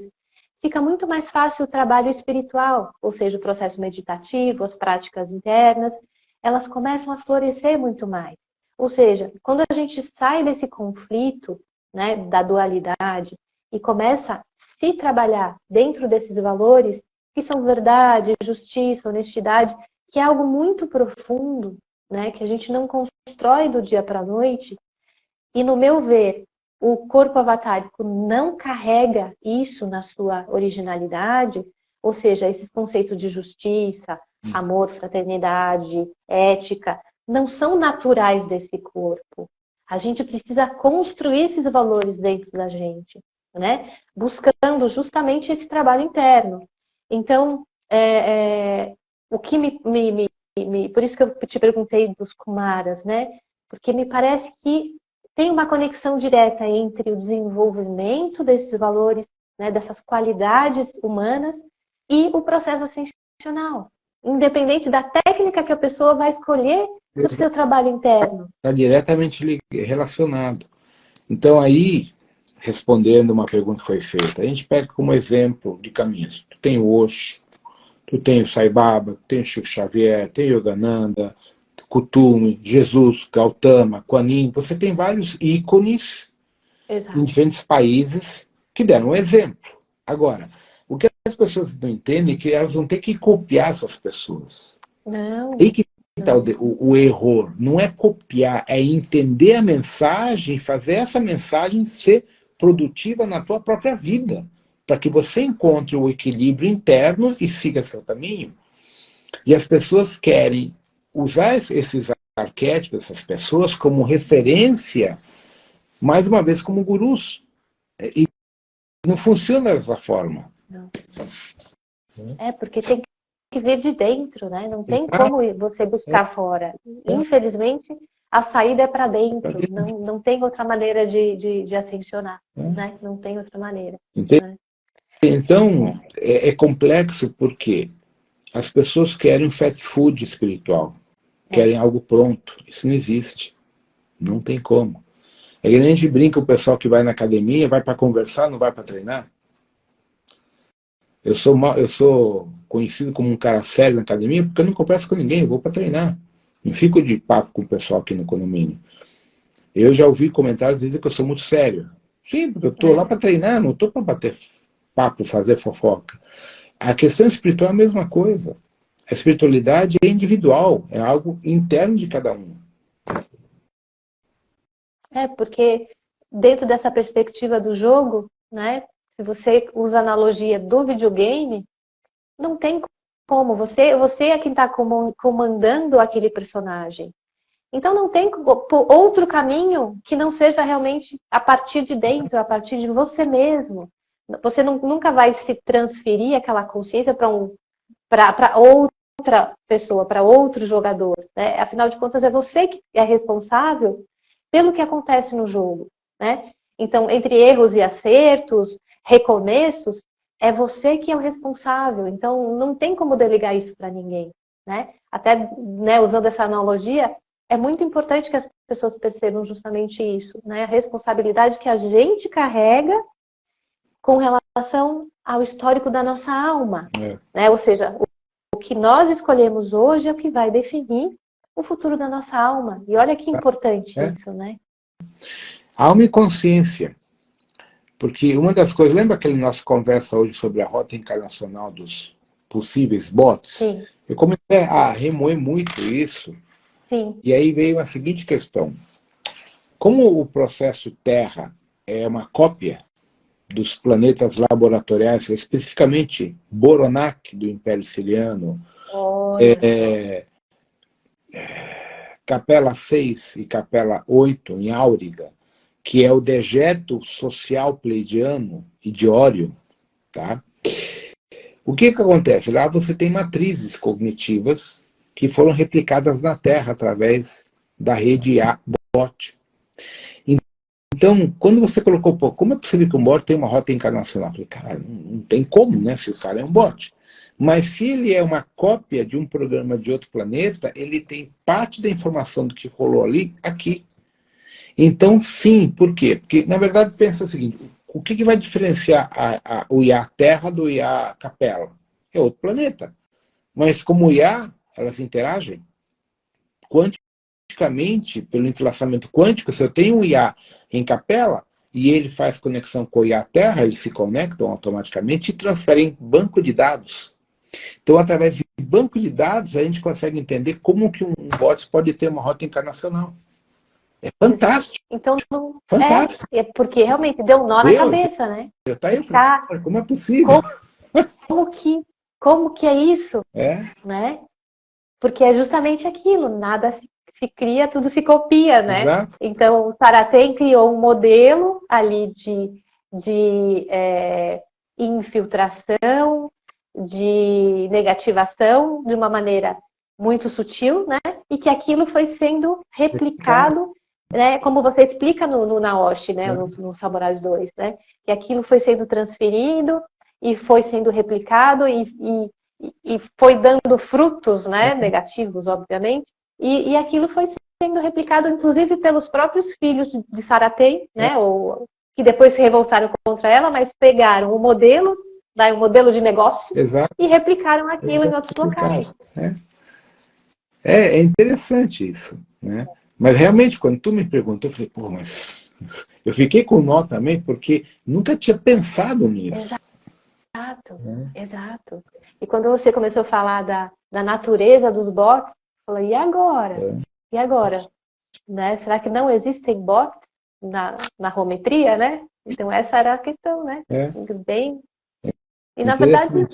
fica muito mais fácil o trabalho espiritual, ou seja, o processo meditativo, as práticas internas, elas começam a florescer muito mais. Ou seja, quando a gente sai desse conflito, né, da dualidade e começa a se trabalhar dentro desses valores, que são verdade, justiça, honestidade, que é algo muito profundo, né, que a gente não constrói do dia para a noite, e no meu ver, o corpo avatárico não carrega isso na sua originalidade, ou seja, esses conceitos de justiça, amor, fraternidade, ética, não são naturais desse corpo. A gente precisa construir esses valores dentro da gente, né? Buscando justamente esse trabalho interno. Então, o que por isso que eu te perguntei dos Kumaras, né? Porque me parece que tem uma conexão direta entre o desenvolvimento desses valores, né, dessas qualidades humanas e o processo ascensional. Independente da técnica que a pessoa vai escolher para o seu trabalho interno. Está diretamente relacionado. Então aí, respondendo uma pergunta que foi feita, a gente pega como exemplo de caminhos. Tu tem o Osho, tu tem o Sai Baba, tu tem o Chico Xavier, tem o Yogananda, Kutumi, Jesus, Gautama, Kuan Yin. Você tem vários ícones em diferentes países que deram um exemplo. Agora, o que as pessoas não entendem é que elas vão ter que copiar essas pessoas. Não. E que está o erro. Não é copiar, é entender a mensagem e fazer essa mensagem ser produtiva na tua própria vida, para que você encontre o equilíbrio interno e siga seu caminho. E as pessoas querem usar esses arquétipos, essas pessoas, como referência, mais uma vez, como gurus. E não funciona dessa forma. Não. Porque tem que vir de dentro, né? Não tem como você buscar fora. Infelizmente, a saída é para dentro. Não tem outra maneira de ascensionar. Né? Não tem outra maneira. Né? Então, é complexo porque as pessoas querem fast food espiritual. Querem algo pronto. Isso não existe. Não tem como. É que a gente brinca o pessoal que vai na academia, vai para conversar, não vai para treinar. Eu sou conhecido como um cara sério na academia porque eu não converso com ninguém, eu vou para treinar. Não fico de papo com o pessoal aqui no condomínio. Eu já ouvi comentários dizendo que eu sou muito sério. Sim, porque eu estou lá para treinar, não estou para bater papo, fazer fofoca. A questão espiritual é a mesma coisa. A espiritualidade é individual, é algo interno de cada um. Porque dentro dessa perspectiva do jogo, né, se você usa a analogia do videogame, não tem como. Você é quem está comandando aquele personagem. Então não tem outro caminho que não seja realmente a partir de dentro, a partir de você mesmo. Você nunca vai se transferir aquela consciência para outra pessoa, para outro jogador, né? Afinal de contas, é você que é responsável pelo que acontece no jogo, né? Então, entre erros e acertos, recomeços, é você que é o responsável. Então, não tem como delegar isso para ninguém, né? Até, né, usando essa analogia, é muito importante que as pessoas percebam justamente isso, né? A responsabilidade que a gente carrega com relação ao histórico da nossa alma, né? Ou seja, o que nós escolhemos hoje é o que vai definir o futuro da nossa alma. E olha que importante isso, né? Alma e consciência. Porque uma das coisas, lembra aquela nossa conversa hoje sobre a rota encarnacional dos possíveis bots? Sim. Eu comecei a remoer muito isso. Sim. E aí veio a seguinte questão. Como o processo Terra é uma cópia dos planetas laboratoriais, especificamente Boronac, do Império Siriano, Capela 6 e Capela 8, em Áuriga, que é o dejeto social pleidiano e de Órion, tá? O que acontece? Lá você tem matrizes cognitivas que foram replicadas na Terra através da rede IA-BOT. Então, quando você colocou, pô, como é possível que um bot tenha uma rota encarnacional? Eu falei, cara, não tem como, né, se o cara é um bot. Mas se ele é uma cópia de um programa de outro planeta, ele tem parte da informação do que rolou ali, aqui. Então, sim, por quê? Porque, na verdade, pensa o seguinte, o que vai diferenciar o IA Terra do IA Capela? É outro planeta. Mas como IA, elas interagem quanticamente, pelo entrelaçamento quântico. Se eu tenho um IA em Capela e ele faz conexão com o IA Terra, eles se conectam automaticamente e transferem em banco de dados. Então, através de banco de dados, a gente consegue entender como que um bot pode ter uma rota encarnacional. É fantástico. Então, fantástico. É porque realmente deu um nó na cabeça, né? Eu tá aí, falei, como é possível? Como que é isso? É. Né? Porque é justamente aquilo, nada se cria, tudo se copia, né? Exato. Então, o Saracen criou um modelo ali de infiltração, de negativação, de uma maneira muito sutil, né? E que aquilo foi sendo replicado, né? Como você explica no Naoshi, né? No Samurais 2, né? Que aquilo foi sendo transferido e foi sendo replicado e foi dando frutos, né? Negativos, obviamente. E aquilo foi sendo replicado, inclusive, pelos próprios filhos de Saracen, né? Ou, que depois se revoltaram contra ela, mas pegaram o modelo, né? O modelo de negócio, exato, e replicaram aquilo em outros locais. É interessante isso, né? Mas realmente, quando tu me perguntou, eu falei, pô, mas eu fiquei com nó também, porque nunca tinha pensado nisso. Exato. E quando você começou a falar da natureza dos bots, eu falei, e agora? E agora? Né? Será que não existem bots na rometria, né? Então essa era a questão, né? Bem... E na verdade,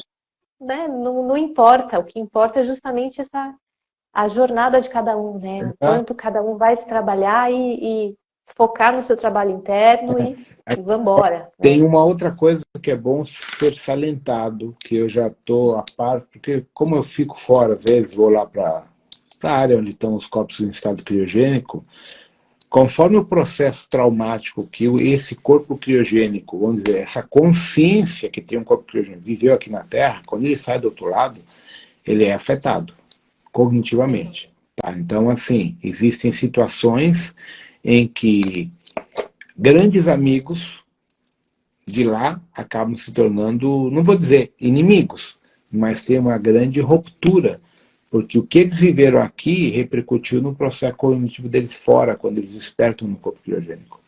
né, não importa. O que importa é justamente a jornada de cada um, né? O quanto cada um vai se trabalhar e focar no seu trabalho interno e vamos embora. Tem uma outra coisa que é bom ser salientado, que eu já estou a par, porque como eu fico fora, às vezes vou lá para a área onde estão os corpos em estado criogênico, conforme o processo traumático que esse corpo criogênico, vamos dizer, essa consciência que tem um corpo criogênico, viveu aqui na Terra, quando ele sai do outro lado, ele é afetado cognitivamente. Tá? Então, assim, existem situações em que grandes amigos de lá acabam se tornando, não vou dizer inimigos, mas tem uma grande ruptura, porque o que eles viveram aqui repercutiu no processo cognitivo deles fora, quando eles despertam no corpo criogênico.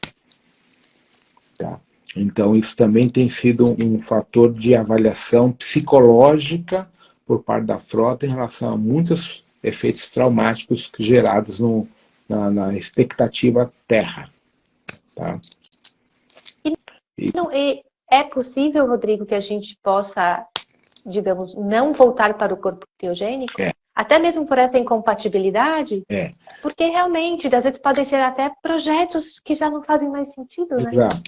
Tá? Então isso também tem sido um fator de avaliação psicológica por parte da frota em relação a muitos efeitos traumáticos gerados na expectativa Terra. Tá? Não, é possível, Rodrigo, que a gente possa, digamos, não voltar para o corpo criogênico? É. Até mesmo por essa incompatibilidade? É. Porque realmente, às vezes, podem ser até projetos que já não fazem mais sentido, né? Exato.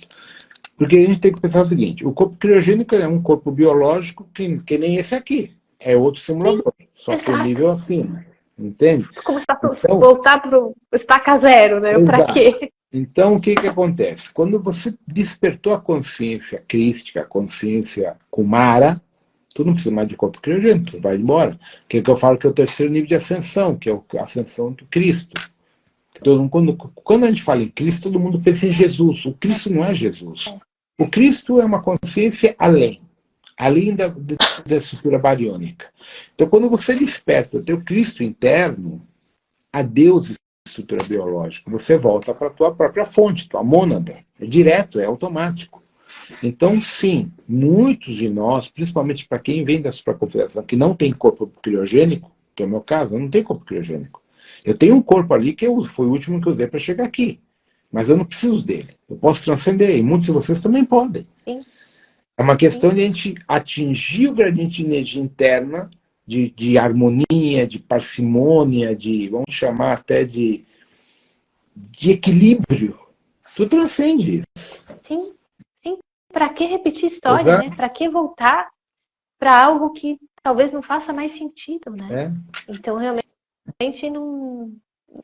Porque a gente tem que pensar o seguinte, o corpo criogênico é um corpo biológico que nem esse aqui. É outro simulador, sim, só que o nível acima. Entende? Como então, voltar para o estaca zero, né? Para quê? Então, o que acontece? Quando você despertou a consciência crística, a consciência kumara, tu não precisa mais de corpo criogênico, tu vai embora. Que é o que eu falo que é o terceiro nível de ascensão, que é a ascensão do Cristo. Quando a gente fala em Cristo, todo mundo pensa em Jesus. O Cristo não é Jesus. O Cristo é uma consciência além da estrutura bariônica. Então, quando você desperta o teu Cristo interno, a Deus estrutura biológica, você volta para a tua própria fonte, tua mônada. É direto, é automático. Então, sim, muitos de nós, principalmente para quem vem da supraconfederação, que não tem corpo criogênico, que é o meu caso, eu não tenho corpo criogênico. Eu tenho um corpo ali que foi o último que eu usei para chegar aqui. Mas eu não preciso dele. Eu posso transcender, e muitos de vocês também podem. Sim. É uma questão de a gente atingir o gradiente de energia interna, de harmonia, de parcimônia, vamos chamar até de equilíbrio. Tu transcende isso. Sim, sim. Para que repetir história, né? Para que voltar para algo que talvez não faça mais sentido, né? Então, realmente, não...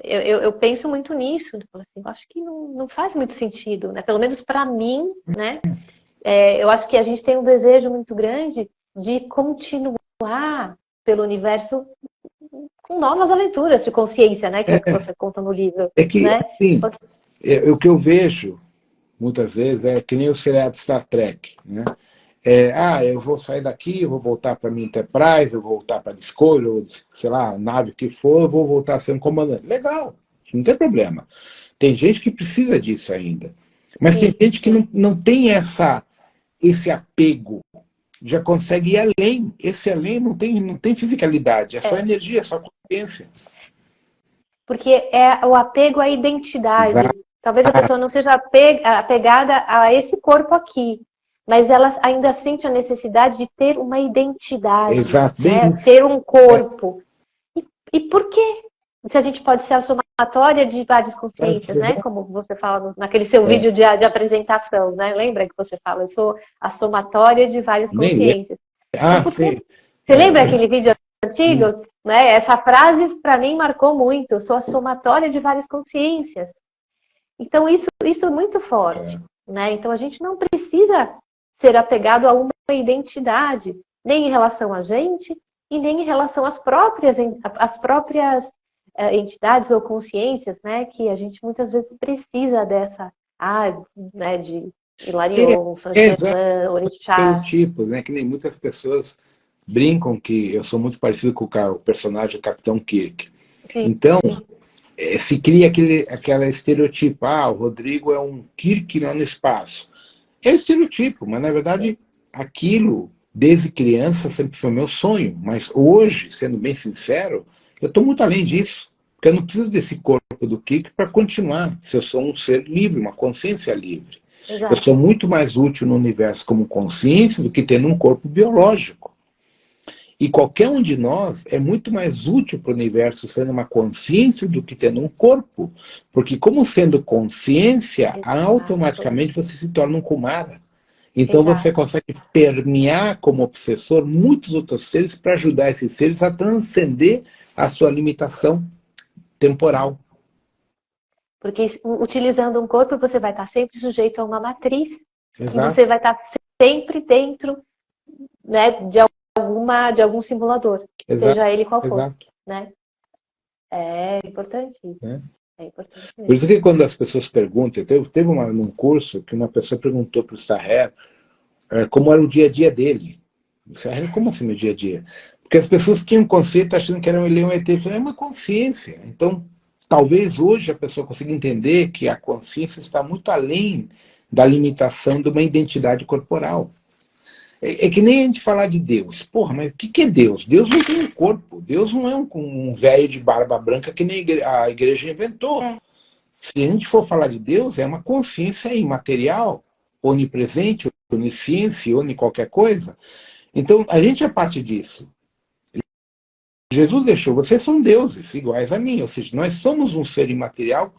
eu penso muito nisso. Assim, eu acho que não faz muito sentido, né? Pelo menos para mim, né? Eu acho que a gente tem um desejo muito grande de continuar pelo universo com novas aventuras de consciência, né? Que é o que você conta no livro. É que, né? assim, o que eu vejo muitas vezes é que nem o seriado Star Trek, né? Eu vou sair daqui, eu vou voltar para minha Enterprise, eu vou voltar para a Discovery, ou sei lá, nave que for, eu vou voltar a ser um comandante. Legal, não tem problema. Tem gente que precisa disso ainda. Mas tem gente que não tem esse apego, já consegue ir além. Esse além não tem fisicalidade, é só energia, é só consciência. Porque é o apego à identidade. Exato. Talvez a pessoa não seja apegada a esse corpo aqui, mas ela ainda sente a necessidade de ter uma identidade, Exato, né? Ter um corpo. E por quê? Se a gente pode ser a somatória de várias consciências, né? Como você fala naquele seu vídeo de apresentação, né? Lembra que você fala, eu sou a somatória de várias consciências. Sim. Você lembra aquele vídeo antigo? Né? Essa frase, para mim, marcou muito. Eu sou a somatória de várias consciências. Então, isso é muito forte. Né? Então, a gente não precisa ser apegado a uma identidade, nem em relação a gente, e nem em relação às próprias entidades ou consciências, né? Que a gente muitas vezes precisa dessa, né? De Hilarion, Sanchevan, Orixá. Tipos, né? Que nem muitas pessoas brincam que eu sou muito parecido com o personagem do Capitão Kirk. Sim, então, se cria aquela estereotipo, o Rodrigo é um Kirk lá no espaço. É estereotipo, mas na verdade aquilo, desde criança, sempre foi meu sonho. Mas hoje, sendo bem sincero, eu estou muito além disso. Porque eu não preciso desse corpo do Kirk para continuar. Se eu sou um ser livre, uma consciência livre. Exato. Eu sou muito mais útil no universo como consciência do que tendo um corpo biológico. E qualquer um de nós é muito mais útil para o universo sendo uma consciência do que tendo um corpo. Porque como sendo consciência, automaticamente você se torna um Kumara. Então você consegue permear como obsessor muitos outros seres para ajudar esses seres a transcender a sua limitação temporal. Porque utilizando um corpo, você vai estar sempre sujeito a uma matriz. Exato. E você vai estar sempre dentro, né, de algum simulador, Exato. seja ele qual for. Exato. Né? É importante isso. É importante mesmo. Por isso que quando as pessoas perguntam, teve num curso que uma pessoa perguntou para o Saher como era o dia a dia dele. O Saher, como assim meu dia a dia? Porque as pessoas tinham um conceito achando que era um ET. É uma consciência. Então, talvez hoje a pessoa consiga entender que a consciência está muito além da limitação de uma identidade corporal. É que nem a gente falar de Deus. Porra, mas o que é Deus? Deus não tem um corpo. Deus não é um velho de barba branca que nem a igreja inventou. Se a gente for falar de Deus, é uma consciência imaterial, onipresente, onisciente, oni qualquer coisa. Então, a gente é parte disso. Jesus deixou, vocês são deuses, iguais a mim. Ou seja, nós somos um ser imaterial,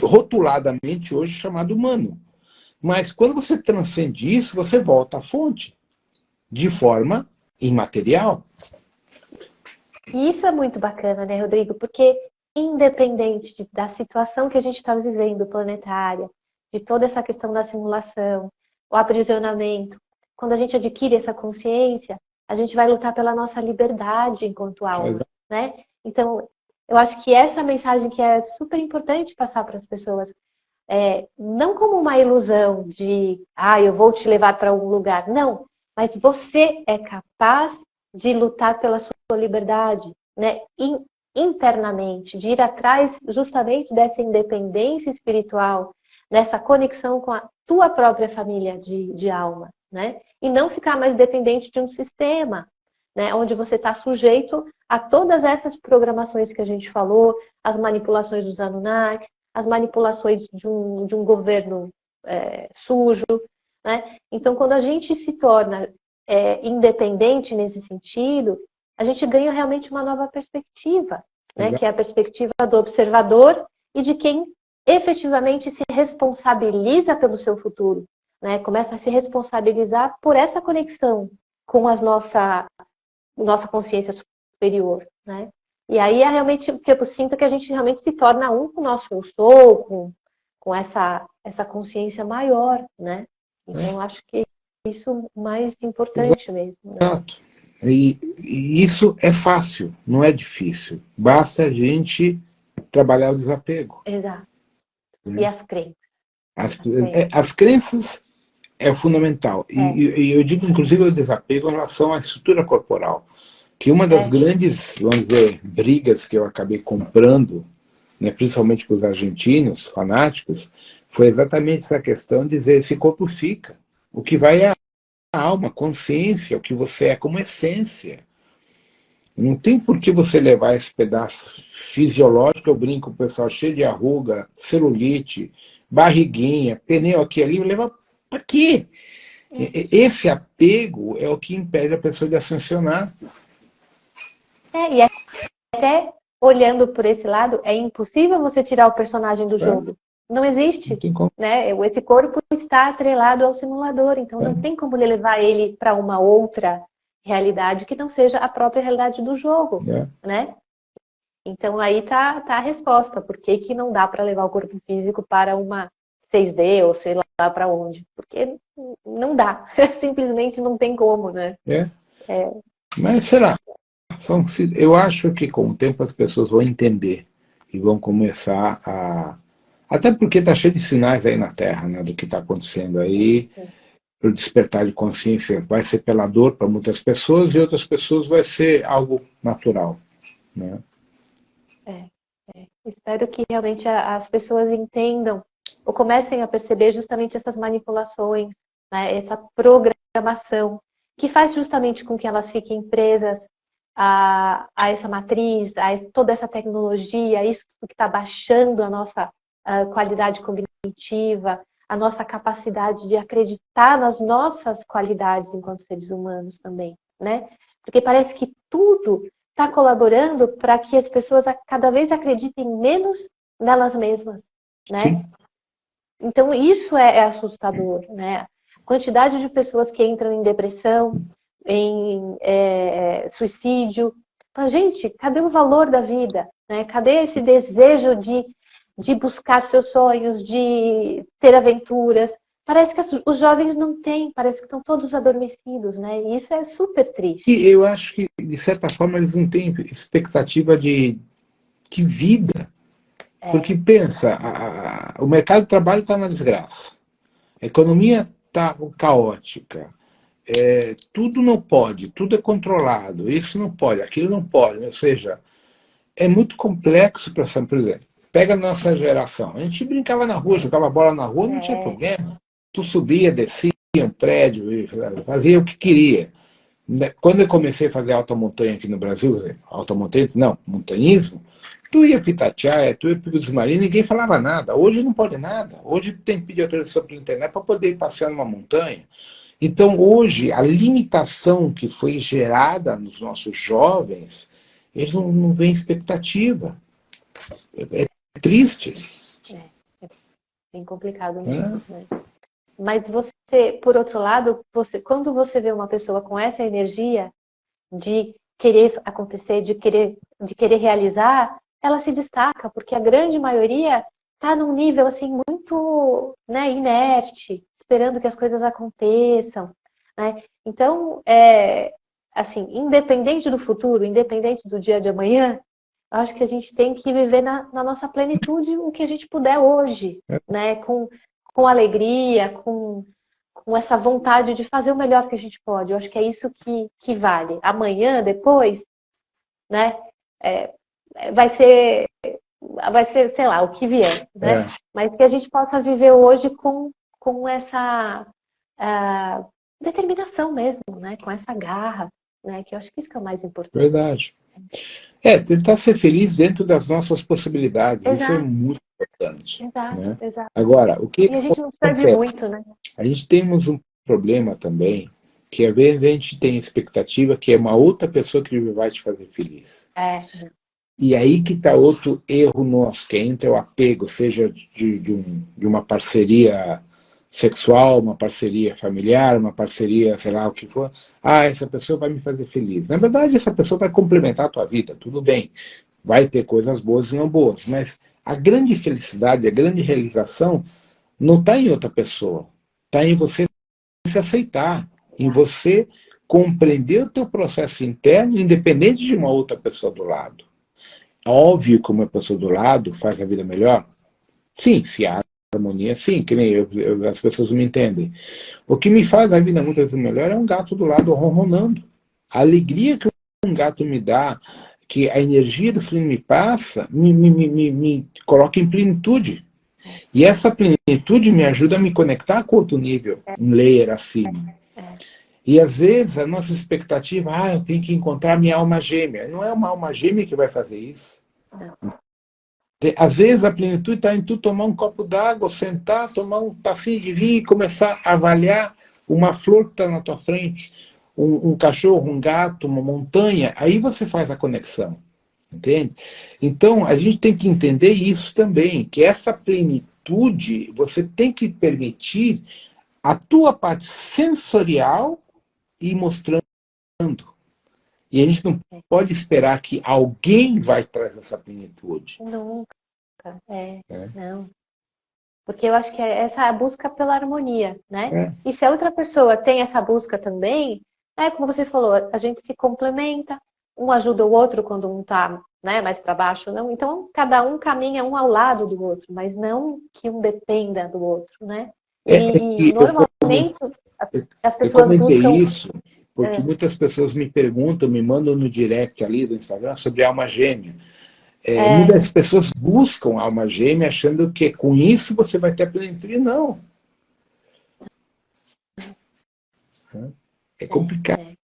rotuladamente hoje chamado humano. Mas quando você transcende isso, você volta à fonte, de forma imaterial. E isso é muito bacana, né, Rodrigo? Porque independente da situação que a gente está vivendo, planetária, de toda essa questão da simulação, o aprisionamento, quando a gente adquire essa consciência, a gente vai lutar pela nossa liberdade enquanto alma, né? Então, eu acho que essa mensagem que é super importante passar para as pessoas, não como uma ilusão de, eu vou te levar para algum lugar, não, mas você é capaz de lutar pela sua liberdade, né? Internamente, de ir atrás justamente dessa independência espiritual, dessa conexão com a tua própria família de alma, né? E não ficar mais dependente de um sistema, né? Onde você está sujeito a todas essas programações que a gente falou, as manipulações dos Anunnaki, as manipulações de um governo sujo, né? Então, quando a gente se torna independente nesse sentido, a gente ganha realmente uma nova perspectiva, né? Que é a perspectiva do observador e de quem efetivamente se responsabiliza pelo seu futuro, né? Começa a se responsabilizar por essa conexão com a nossa consciência superior, né? E aí é realmente o que eu sinto que a gente realmente se torna um com o nosso eu sou, com essa consciência maior, né? Então, eu acho que isso é o mais importante mesmo. Né? Exato. E isso é fácil, não é difícil. Basta a gente trabalhar o desapego. Exato. E as crenças? As crenças é fundamental. E eu digo, inclusive, o desapego em relação à estrutura corporal. Que uma das grandes, vamos dizer, brigas que eu acabei comprando, né, principalmente com os argentinos fanáticos, foi exatamente essa questão de dizer, esse corpo fica. O que vai é a alma, a consciência, o que você é como essência. Não tem por que você levar esse pedaço fisiológico, eu brinco, o pessoal cheio de arruga, celulite, barriguinha, pneu aqui ali, levar para quê? Esse apego é o que impede a pessoa de ascensionar. E até olhando por esse lado, é impossível você tirar o personagem do jogo. Não existe. Né? Esse corpo está atrelado ao simulador, então não tem como levar ele para uma outra realidade que não seja a própria realidade do jogo. Né? Então aí tá a resposta. Por que não dá para levar o corpo físico para uma 6D ou sei lá para onde? Porque não dá. Simplesmente não tem como, né? Mas será? Eu acho que com o tempo as pessoas vão entender e vão começar a... Até porque está cheio de sinais aí na Terra, né, do que está acontecendo aí. O despertar de consciência vai ser pela dor para muitas pessoas e outras pessoas vai ser algo natural. Né? Espero que realmente as pessoas entendam ou comecem a perceber justamente essas manipulações, né, essa programação que faz justamente com que elas fiquem presas a essa matriz, a toda essa tecnologia, isso que está baixando a nossa qualidade cognitiva, a nossa capacidade de acreditar nas nossas qualidades enquanto seres humanos também, né? Porque parece que tudo está colaborando para que as pessoas cada vez acreditem menos nelas mesmas, né? Sim. Então isso é assustador, né? A quantidade de pessoas que entram em depressão, em suicídio. Então, gente, cadê o valor da vida? Né? Cadê esse desejo de buscar seus sonhos, de ter aventuras? Parece que os jovens não têm, parece que estão todos adormecidos, né? E isso é super triste. E eu acho que, de certa forma, eles não têm expectativa de vida. Porque pensa, o mercado de trabalho está na desgraça. A economia está caótica. Tudo não pode, tudo é controlado. Isso não pode, aquilo não pode. Ou seja, é muito complexo para essa, por exemplo. Pega a nossa geração. A gente brincava na rua, jogava bola na rua, não tinha problema. Tu subia, descia um prédio, fazia o que queria. Quando eu comecei a fazer alta montanha aqui no Brasil, alta montanha, não, montanhismo, Tu ia para Itatiaia, tu ia para o Marinho, ninguém falava nada. Hoje não pode nada. Hoje tem que pedir autorização pela internet para poder ir passear numa montanha. Então, hoje, a limitação que foi gerada nos nossos jovens, eles não veem expectativa. É triste. É bem complicado É. mesmo, né? Mas você, por outro lado, quando você vê uma pessoa com essa energia de querer acontecer, de querer realizar, ela se destaca, porque a grande maioria está num nível assim muito, né, inerte, esperando que as coisas aconteçam, né? Então, assim, independente do futuro, independente do dia de amanhã, eu acho que a gente tem que viver na nossa plenitude o que a gente puder hoje, né? Com alegria, com essa vontade de fazer o melhor que a gente pode. Eu acho que é isso que vale. Amanhã, depois, né? Vai ser, sei lá, o que vier, né? Mas que a gente possa viver hoje com essa determinação mesmo, né? Com essa garra, né? Que eu acho que isso que é o mais importante. Verdade. Tentar ser feliz dentro das nossas possibilidades. Exato. Isso é muito importante. Exato, Né? exato. Agora, o que E a gente não precisa de acontece? muito, né? A gente temos um problema também, que às vezes a gente tem expectativa que é uma outra pessoa que vai te fazer feliz. E aí que está outro erro nosso, que entra o apego, seja de uma parceria sexual, uma parceria familiar, uma parceria, sei lá o que for. Essa pessoa vai me fazer feliz. Na verdade, essa pessoa vai complementar a tua vida, tudo bem. Vai ter coisas boas e não boas, mas a grande felicidade, a grande realização não está em outra pessoa, está em você se aceitar, em você compreender o teu processo interno, independente de uma outra pessoa do lado. Óbvio que uma pessoa do lado faz a vida melhor? Sim, se há harmonia, sim, que nem as pessoas me entendem. O que me faz a vida muitas vezes melhor é um gato do lado ronronando. A alegria que um gato me dá, que a energia do filho me passa, me coloca em plenitude. E essa plenitude me ajuda a me conectar com outro nível, um layer acima. E às vezes a nossa expectativa, eu tenho que encontrar minha alma gêmea. Não é uma alma gêmea que vai fazer isso. Às vezes a plenitude está em tu tomar um copo d'água, sentar, tomar um tacinho de vinho e começar a avaliar uma flor que está na tua frente, um cachorro, um gato, uma montanha. Aí você faz a conexão. Entende? Então a gente tem que entender isso também, que essa plenitude você tem que permitir a tua parte sensorial ir mostrando. E a gente não pode esperar que alguém vai trazer essa plenitude. Nunca. Não. Porque eu acho que essa é a busca pela harmonia, né? E se a outra pessoa tem essa busca também, como você falou, a gente se complementa, um ajuda o outro quando um está, né, mais para baixo, não. Então cada um caminha um ao lado do outro, mas não que um dependa do outro, né? E normalmente as pessoas eu comentei buscam isso porque muitas pessoas me perguntam, me mandam no direct ali do Instagram sobre alma gêmea. Muitas pessoas buscam alma gêmea achando que com isso você vai ter a plenitude. Não. É complicado.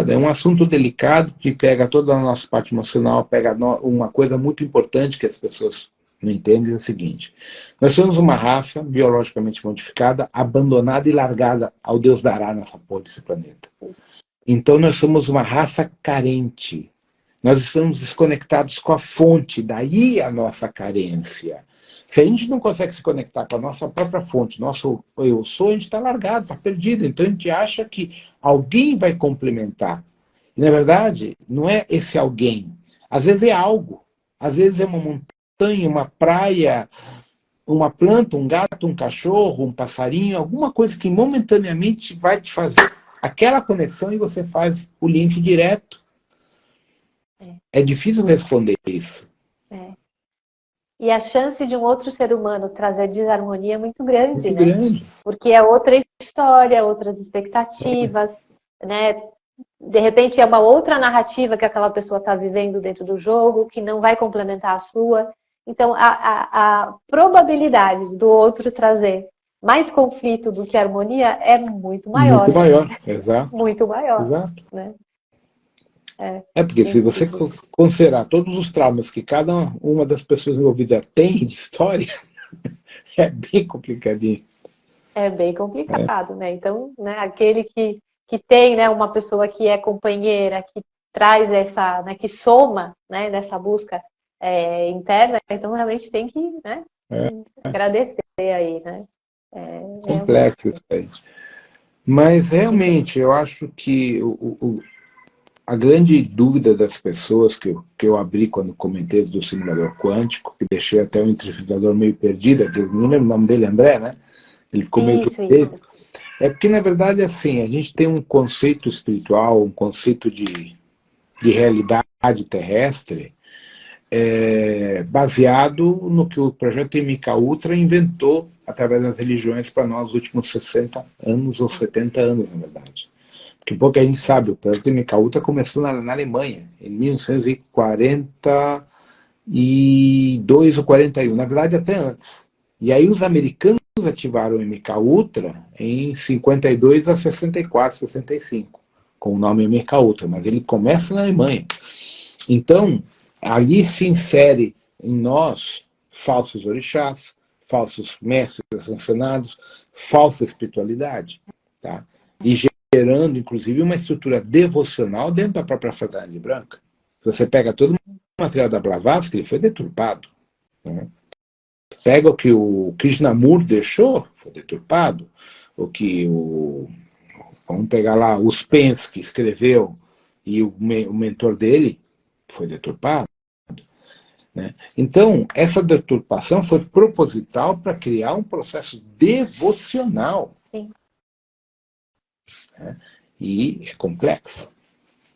É um assunto delicado que pega toda a nossa parte emocional, pega uma coisa muito importante que as pessoas não entendem, é o seguinte. Nós somos uma raça biologicamente modificada, abandonada e largada ao Deus dará nessa porra desse planeta. Então nós somos uma raça carente. Nós estamos desconectados com a fonte, daí a nossa carência. Se a gente não consegue se conectar com a nossa própria fonte, nosso eu sou, a gente está largado, está perdido. Então a gente acha que alguém vai complementar. E, na verdade, não é esse alguém. Às vezes é algo. Às vezes é uma montanha, uma praia, uma planta, um gato, um cachorro, um passarinho, alguma coisa que momentaneamente vai te fazer aquela conexão e você faz o link direto. É difícil responder isso. E a chance de um outro ser humano trazer desarmonia é muito grande, Muito né? grande. Porque é outra história, outras expectativas, né? De repente é uma outra narrativa que aquela pessoa está vivendo dentro do jogo, que não vai complementar a sua. Então, a probabilidade do outro trazer mais conflito do que harmonia é muito maior. Muito maior, exato. Muito maior. Exato. Né? Porque se você considerar todos os traumas que cada uma das pessoas envolvidas tem de história, é bem complicadinho. É bem complicado, né? Então, né, aquele que tem, né, uma pessoa que é companheira, que traz essa, né, que soma, né, nessa busca interna, então realmente tem que, né, agradecer aí, né? Complexo isso aí. Mas realmente, eu acho que a grande dúvida das pessoas que eu abri quando comentei do simulador quântico, que deixei até o entrevistador meio perdido, que eu não lembro o nome dele, André, né? Ele ficou meio suspeito. É porque, na verdade, assim, a gente tem um conceito espiritual, um conceito de realidade terrestre, baseado no que o projeto MK Ultra inventou através das religiões para nós nos últimos 60 anos ou 70 anos, na verdade. Porque pouca gente sabe, o projeto MK Ultra começou na Alemanha, em 1942 ou 41, na verdade até antes. E aí os americanos ativaram o MK Ultra em 52 a 64, 65, com o nome MK Ultra, mas ele começa na Alemanha. Então, ali se insere em nós falsos orixás, falsos mestres ascensionados, falsa espiritualidade, tá? E gerando, inclusive, uma estrutura devocional dentro da própria Fraternidade Branca. Se você pega todo o material da Blavatsky, ele foi deturpado. Né? Pega o que o Krishnamurti deixou, foi deturpado. O que vamos pegar lá, os Pensky escreveu e o mentor dele foi deturpado. Né? Então, essa deturpação foi proposital para criar um processo devocional. Sim. Né? E é complexo.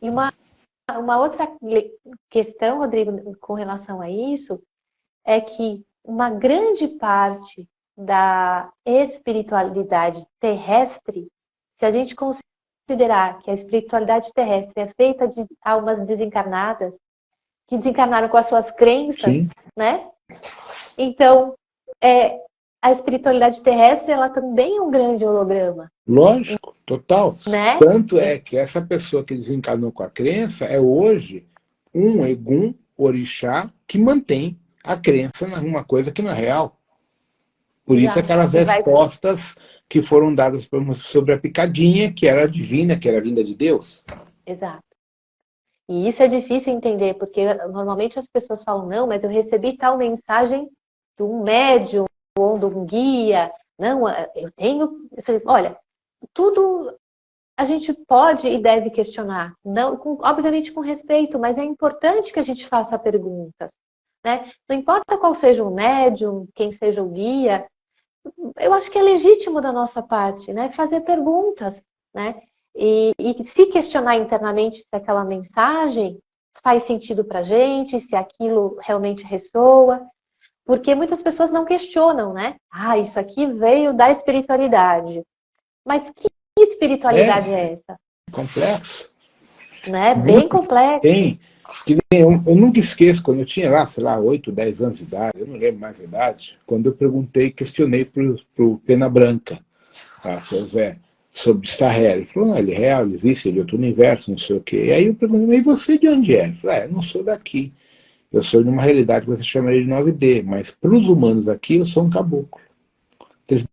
E uma outra questão, Rodrigo, com relação a isso, é que uma grande parte da espiritualidade terrestre, se a gente considerar que a espiritualidade terrestre é feita de almas desencarnadas, que desencarnaram com as suas crenças, Sim. né? Então, a espiritualidade terrestre, ela também é um grande holograma. Lógico, total. Né? Tanto é que essa pessoa que desencarnou com a crença é hoje um Egum, orixá, que mantém a crença numa coisa que não é real. Por Exato. Isso aquelas respostas que foram dadas sobre a picadinha, que era divina, que era vinda de Deus. Exato. E isso é difícil entender, porque normalmente as pessoas falam, não, mas eu recebi tal mensagem de um médium ou de um guia. Não, eu tenho... Eu falei, olha, tudo a gente pode e deve questionar. Não, obviamente com respeito, mas é importante que a gente faça perguntas. Né? Não importa qual seja o médium, quem seja o guia, eu acho que é legítimo da nossa parte, né? Fazer perguntas, né? E se questionar internamente se aquela mensagem faz sentido para a gente, se aquilo realmente ressoa, porque muitas pessoas não questionam, né? Ah, isso aqui veio da espiritualidade. Mas que espiritualidade é essa? Complexo. Né? Bem complexo. Tem. Eu nunca esqueço, quando eu tinha lá, sei lá, 8, 10 anos de idade, eu não lembro mais a idade, quando eu questionei pro Pena Branca, tá, seu Zé, sobre Sahara. Ele falou, não, ele é real, ele existe, ele é outro universo, não sei o quê. E aí eu perguntei, mas você de onde é? Ele falou, eu não sou daqui. Eu sou de uma realidade que você chamaria de 9D, mas para os humanos aqui eu sou um caboclo. Então, ele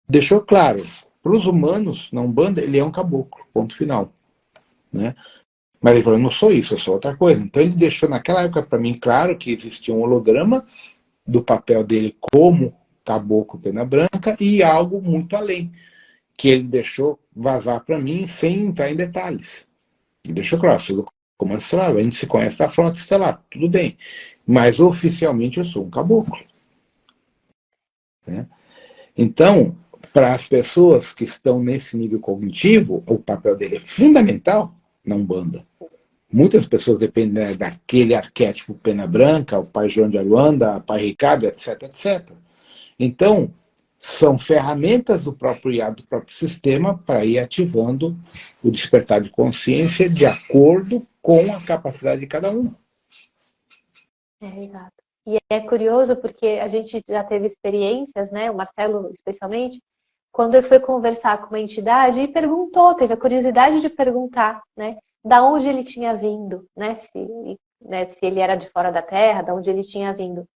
deixou claro, para os humanos, na Umbanda, ele é um caboclo, ponto final. Né? Mas ele falou, eu não sou isso, eu sou outra coisa. Então ele deixou naquela época para mim claro que existia um holograma do papel dele como caboclo pena branca e algo muito além, que ele deixou vazar para mim sem entrar em detalhes. Ele deixou claro, sou do comando estelar, a gente se conhece da frota estelar, tudo bem. Mas oficialmente eu sou um caboclo. Né? Então, para as pessoas que estão nesse nível cognitivo, o papel dele é fundamental na Umbanda. Muitas pessoas dependem daquele arquétipo pena branca, o pai João de Aruanda, o pai Ricardo, etc, etc. Então, são ferramentas do próprio IA, do próprio sistema, para ir ativando o despertar de consciência de acordo com a capacidade de cada um. Exato. E é curioso porque a gente já teve experiências, né, o Marcelo especialmente, quando ele foi conversar com uma entidade e perguntou, teve a curiosidade de perguntar, né, da onde ele tinha vindo, né? Se ele era de fora da Terra, da onde ele tinha vindo.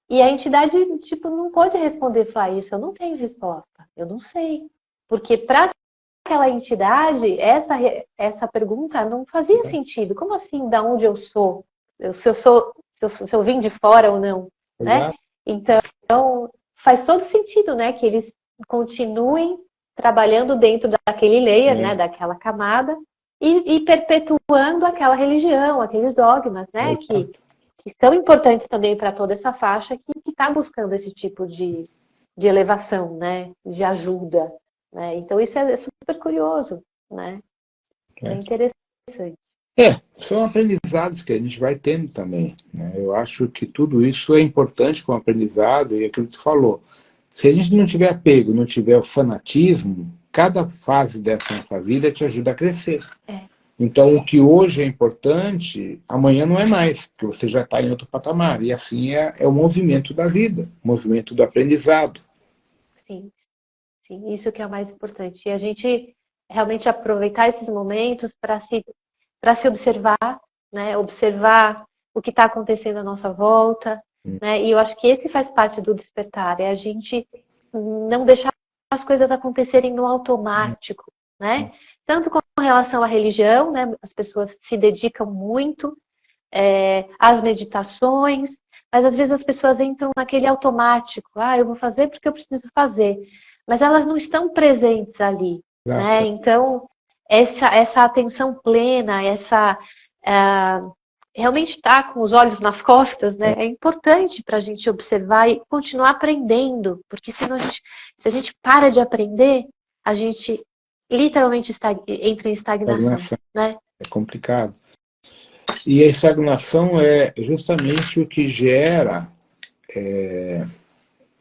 E a entidade, tipo, não pode responder, falar isso, eu não tenho resposta, eu não sei. Porque para aquela entidade, essa pergunta não fazia sentido. Como assim, da onde eu sou? Se eu vim de fora ou não, né? Exato. Então, faz todo sentido, né? Que eles continuem trabalhando dentro daquele layer, né? Daquela camada e perpetuando aquela religião, aqueles dogmas, né? Que são importantes também para toda essa faixa que está buscando esse tipo de elevação, né? De ajuda, né? Então, isso é super curioso, né? É interessante. São aprendizados que a gente vai tendo também, né? Eu acho que tudo isso é importante como aprendizado, e aquilo que tu falou. Se a gente não tiver apego, não tiver o fanatismo, cada fase dessa nossa vida te ajuda a crescer. Então, o que hoje é importante, amanhã não é mais, porque você já está em outro patamar. E assim é o movimento da vida, o movimento do aprendizado. Sim, sim, isso que é o mais importante. E a gente realmente aproveitar esses momentos para se observar, né? Observar o que está acontecendo à nossa volta, né? E eu acho que esse faz parte do despertar, é a gente não deixar as coisas acontecerem no automático, né? Tanto com relação à religião, né? As pessoas se dedicam muito às meditações, mas às vezes as pessoas entram naquele automático, eu vou fazer porque eu preciso fazer, mas elas não estão presentes ali, né? Então, essa atenção plena, realmente estar com os olhos nas costas, né? É importante para a gente observar e continuar aprendendo, porque senão se a gente para de aprender, a gente literalmente entra em estagnação, né? É complicado. E a estagnação é justamente o que gera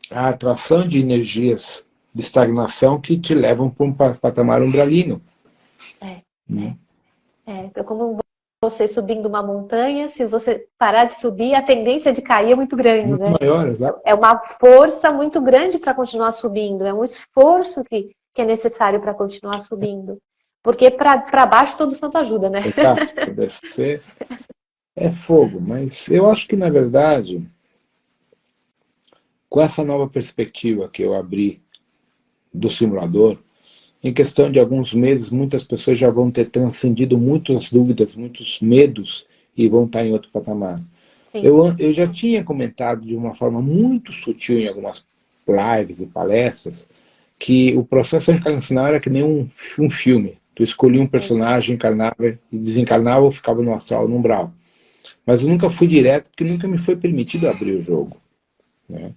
a atração de energias de estagnação que te levam para um patamar umbralino. Então, como você subindo uma montanha, se você parar de subir, a tendência de cair é muito grande, muito né? maior, exato. É uma força muito grande para continuar subindo, é um esforço que é necessário para continuar subindo. Porque para baixo todo santo ajuda, né? Exato, descer é fogo, mas eu acho que, na verdade, com essa nova perspectiva que eu abri do simulador, em questão de alguns meses, muitas pessoas já vão ter transcendido muitas dúvidas, muitos medos e vão estar em outro patamar. Eu já tinha comentado de uma forma muito sutil em algumas lives e palestras que o processo encarnacional era que nem um filme. Tu escolhia um personagem, encarnava e desencarnava ou ficava no astral, no umbral. Mas eu nunca fui direto porque nunca me foi permitido abrir o jogo, né?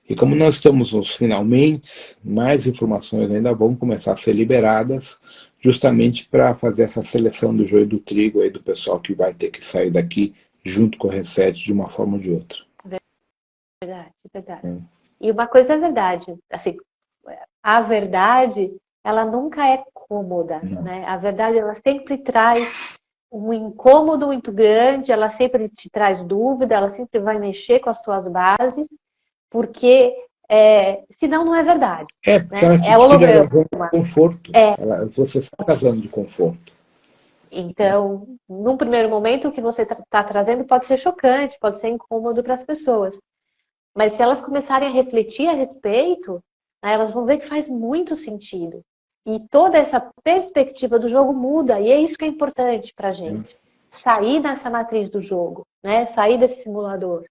E como nós estamos nos finalmente, mais informações ainda vão começar a ser liberadas, justamente para fazer essa seleção do joio e do trigo aí do pessoal que vai ter que sair daqui junto com o reset de uma forma ou de outra. Verdade. E uma coisa é verdade, assim, a verdade, ela nunca é cômoda, né? A verdade, ela sempre traz um incômodo muito grande, ela sempre te traz dúvida, ela sempre vai mexer com as tuas bases, porque senão não é verdade. Porque né? ela te tira da zona de conforto. Você está na zona de conforto. Então, num primeiro momento, o que você está trazendo pode ser chocante, pode ser incômodo para as pessoas. Mas se elas começarem a refletir a respeito, né, elas vão ver que faz muito sentido. E toda essa perspectiva do jogo muda, e é isso que é importante para a gente. Sair dessa matriz do jogo, né? Sair desse simulador.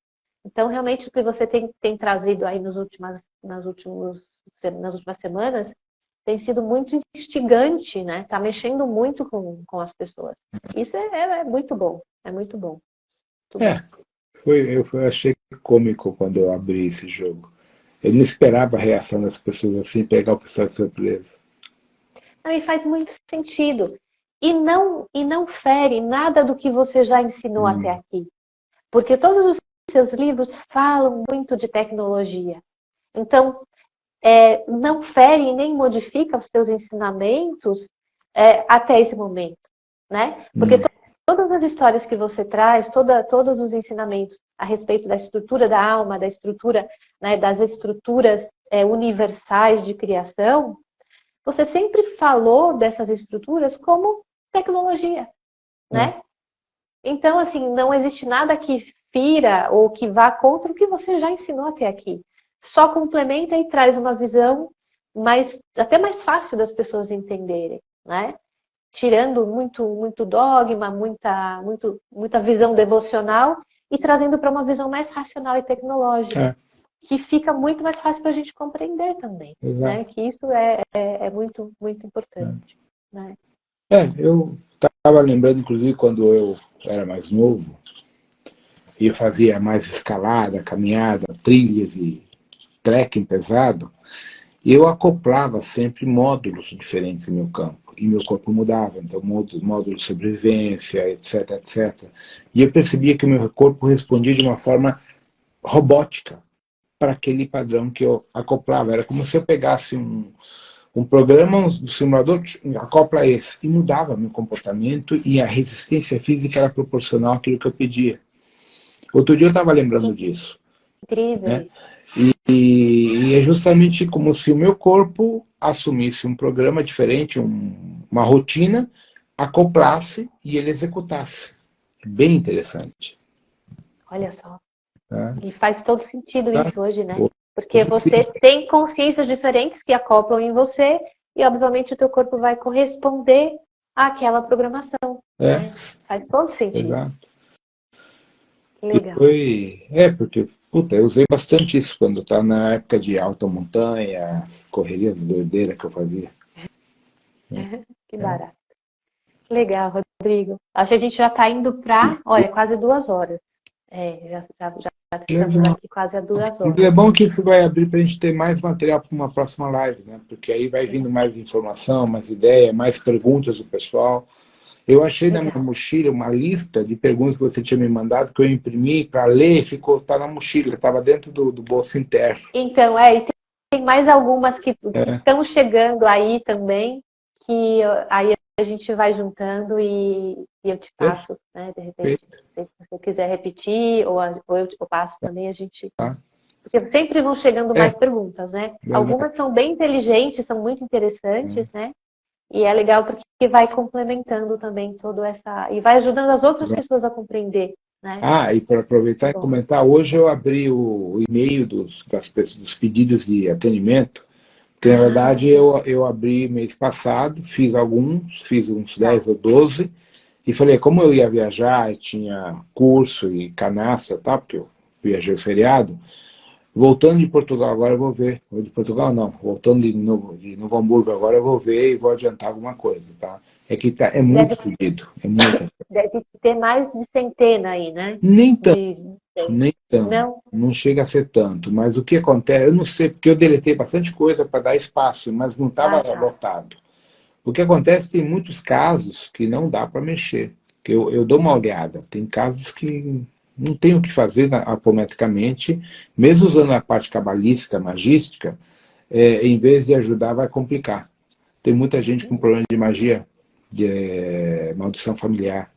Então, realmente, o que você tem trazido aí nas últimas semanas tem sido muito instigante, né? Está mexendo muito com as pessoas. Isso é muito bom, é muito bom. Eu achei cômico quando eu abri esse jogo. Eu não esperava a reação das pessoas assim, pegar o pessoal de surpresa. Não, e faz muito sentido. E não fere nada do que você já ensinou até aqui. Porque todos os seus livros falam muito de tecnologia. Então, não fere nem modifica os seus ensinamentos até esse momento, né? Porque todas as histórias que você traz, todos os ensinamentos a respeito da estrutura da alma, da estrutura, né, das estruturas universais de criação, você sempre falou dessas estruturas como tecnologia, né? Então, assim, não existe nada que fira ou que vá contra o que você já ensinou até aqui. Só complementa e traz uma visão até mais fácil das pessoas entenderem, né? Tirando muito dogma, muita visão devocional e trazendo para uma visão mais racional e tecnológica, que fica muito mais fácil para a gente compreender também, né? Que isso é muito importante, né? Eu estava lembrando, inclusive, quando eu era mais novo, e eu fazia mais escalada, caminhada, trilhas e trekking pesado, e eu acoplava sempre módulos diferentes no meu campo. E meu corpo mudava, então módulos de sobrevivência, etc, etc. E eu percebia que o meu corpo respondia de uma forma robótica para aquele padrão que eu acoplava. Era como se eu pegasse um programa do simulador, acopla esse, e mudava meu comportamento e a resistência física era proporcional àquilo que eu pedia. Outro dia eu estava lembrando disso. Incrível. Né? E é justamente como se o meu corpo assumisse um programa diferente, uma rotina, acoplasse e ele executasse. Bem interessante. Olha só. E faz todo sentido isso hoje, né? Porque Hoje, você sim. tem consciências diferentes que acoplam em você e, obviamente, o teu corpo vai corresponder àquela programação. Né? Faz todo sentido. Exato. Legal. Porque eu usei bastante isso quando estava na época de alta montanha, as correrias de doideira que eu fazia. Que barato. Legal, Rodrigo. Acho que a gente já está indo para, olha, quase 2 horas. Já estamos aqui quase a 2 horas. É bom que isso vai abrir para a gente ter mais material para uma próxima live, né? Porque aí vai vindo mais informação, mais ideia, mais perguntas do pessoal. Eu achei na minha mochila uma lista de perguntas que você tinha me mandado, que eu imprimi para ler, tá na mochila, estava dentro do bolso interno. Então, e tem mais algumas que estão chegando aí também, que aí a gente vai juntando e eu te passo, né? De repente, se você quiser repetir, ou eu passo também, a gente... Porque sempre vão chegando mais perguntas, né? Algumas são bem inteligentes, são muito interessantes, né? E é legal porque vai complementando também toda essa... E vai ajudando as outras pessoas a compreender, né? E para aproveitar e comentar, hoje eu abri o e-mail dos pedidos de atendimento, porque na verdade eu abri mês passado, fiz uns 10 ou 12, e falei, como eu ia viajar, e tinha curso e canastra, tá? Porque eu viajei feriado, voltando de Portugal agora eu vou ver, ou de Portugal não, voltando de Novo Hamburgo agora eu vou ver e vou adiantar alguma coisa, tá? É que é muito pedido, é muito. Deve ter mais de centena aí, né? Nem tanto, não chega a ser tanto, mas o que acontece, eu não sei, porque eu deletei bastante coisa para dar espaço, mas não estava lotado. O que acontece, tem muitos casos que não dá para mexer, que eu dou uma olhada, tem casos que não tem o que fazer apometricamente, mesmo usando a parte cabalística, magística, em vez de ajudar, vai complicar. Tem muita gente com problema de magia, de maldição familiar.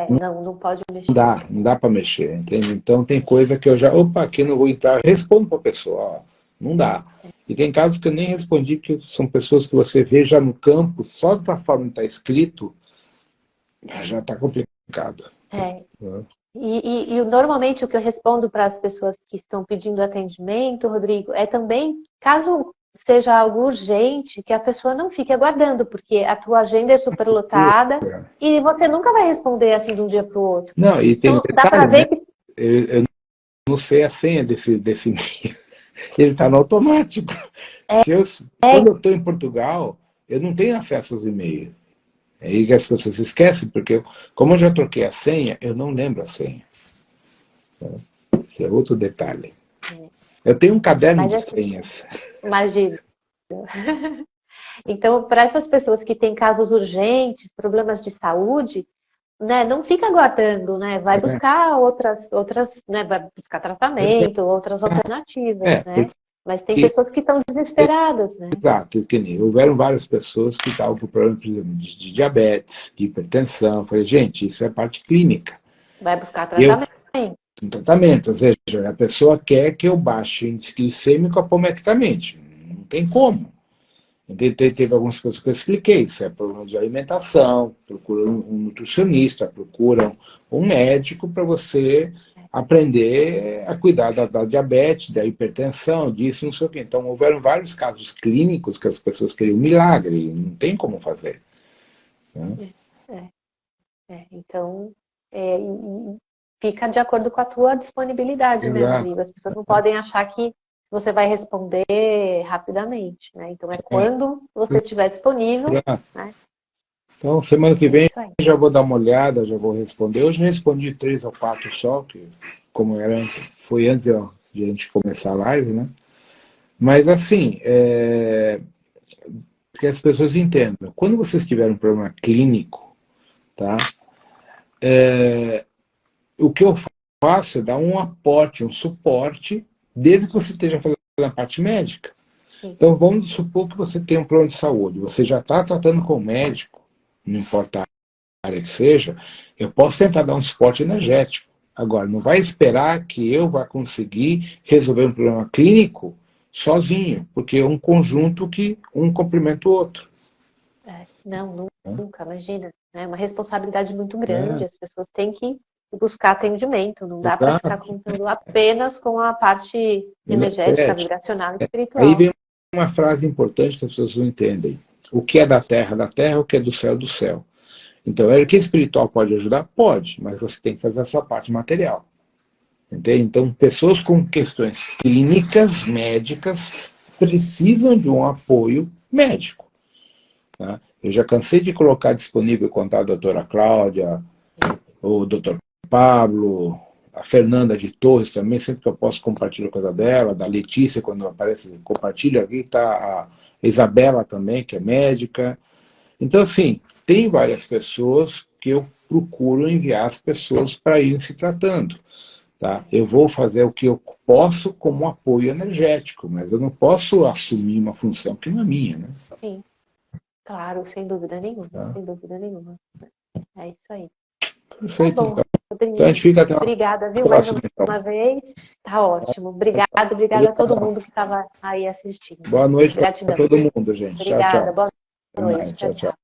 Não pode mexer. Não dá para mexer, entende? Então tem coisa que eu já, aqui não vou entrar, respondo para a pessoa, não dá. E tem casos que eu nem respondi, que são pessoas que você vê já no campo, só da forma que está escrito, já está complicado. E normalmente o que eu respondo para as pessoas que estão pedindo atendimento, Rodrigo, é também, caso seja algo urgente, que a pessoa não fique aguardando, porque a tua agenda é superlotada e você nunca vai responder assim de um dia para o outro. Não, e tem então, dá para ver que... eu não sei a senha desse e-mail. Ele está no automático. Quando eu estou em Portugal, eu não tenho acesso aos e-mails. É aí que as pessoas esquecem, porque como eu já troquei a senha, eu não lembro a senha. Esse é outro detalhe. Eu tenho um caderno de senhas. Imagina. Então, para essas pessoas que têm casos urgentes, problemas de saúde, né, não fica aguardando, né? Vai buscar outras, né? Vai buscar tratamento, outras alternativas, né? Mas tem pessoas que estão desesperadas, né? Exato, houveram várias pessoas que estavam com problema de diabetes, de hipertensão. Eu falei, gente, isso é parte clínica. Vai buscar tratamento. Ou seja, a pessoa quer que eu baixe índice glicêmico apometricamente. Não tem como. Teve algumas coisas que eu expliquei, se é problema de alimentação, procura um nutricionista, procura um médico para você aprender a cuidar da diabetes, da hipertensão, disso, não sei o quê. Então, houveram vários casos clínicos que as pessoas queriam milagre, não tem como fazer. Né? Então, e fica de acordo com a tua disponibilidade, né, Rodrigo? As pessoas não podem achar que você vai responder rapidamente, né? Então, é quando você estiver disponível, né? Então, semana que vem, já vou dar uma olhada, já vou responder. Hoje eu respondi 3 ou 4 só, que como foi antes de a gente começar a live, né? Mas, assim, que as pessoas entendam. Quando vocês tiverem um problema clínico, tá? O que eu faço é dar um aporte, um suporte, desde que você esteja fazendo a parte médica. Sim. Então, vamos supor que você tem um problema de saúde, você já está tratando com o médico, não importa a área que seja, eu posso tentar dar um suporte energético. Agora, não vai esperar que eu vá conseguir resolver um problema clínico sozinho, porque é um conjunto que um complementa o outro. Não, nunca, imagina. É uma responsabilidade muito grande, as pessoas têm que buscar atendimento, não dá para ficar contando apenas com a parte energética, vibracional e espiritual. Aí vem uma frase importante que as pessoas não entendem. O que é da terra, o que é do céu, do céu. Então, a energia espiritual pode ajudar? Pode, mas você tem que fazer a sua parte material. Entende? Então, pessoas com questões clínicas, médicas, precisam de um apoio médico. Tá? Eu já cansei de colocar disponível o contato da doutora Cláudia, o doutor Pablo, a Fernanda de Torres também, sempre que eu posso compartilhar coisa dela, da Letícia, quando aparece, compartilha. Aqui está a Isabela também, que é médica. Então, assim, tem várias pessoas que eu procuro enviar as pessoas para irem se tratando. Tá? Eu vou fazer o que eu posso como apoio energético, mas eu não posso assumir uma função que não é minha. Né? Sim, claro, sem dúvida nenhuma. Tá? Sem dúvida nenhuma. É isso aí. Perfeito. Tá bom, Rodrigo. Então a gente fica até obrigada, viu, mais uma vez. Tá ótimo. Obrigada a todo mundo que estava aí assistindo. Boa noite para todo mundo, gente. Obrigada, tchau, tchau. boa noite. Tchau, tchau.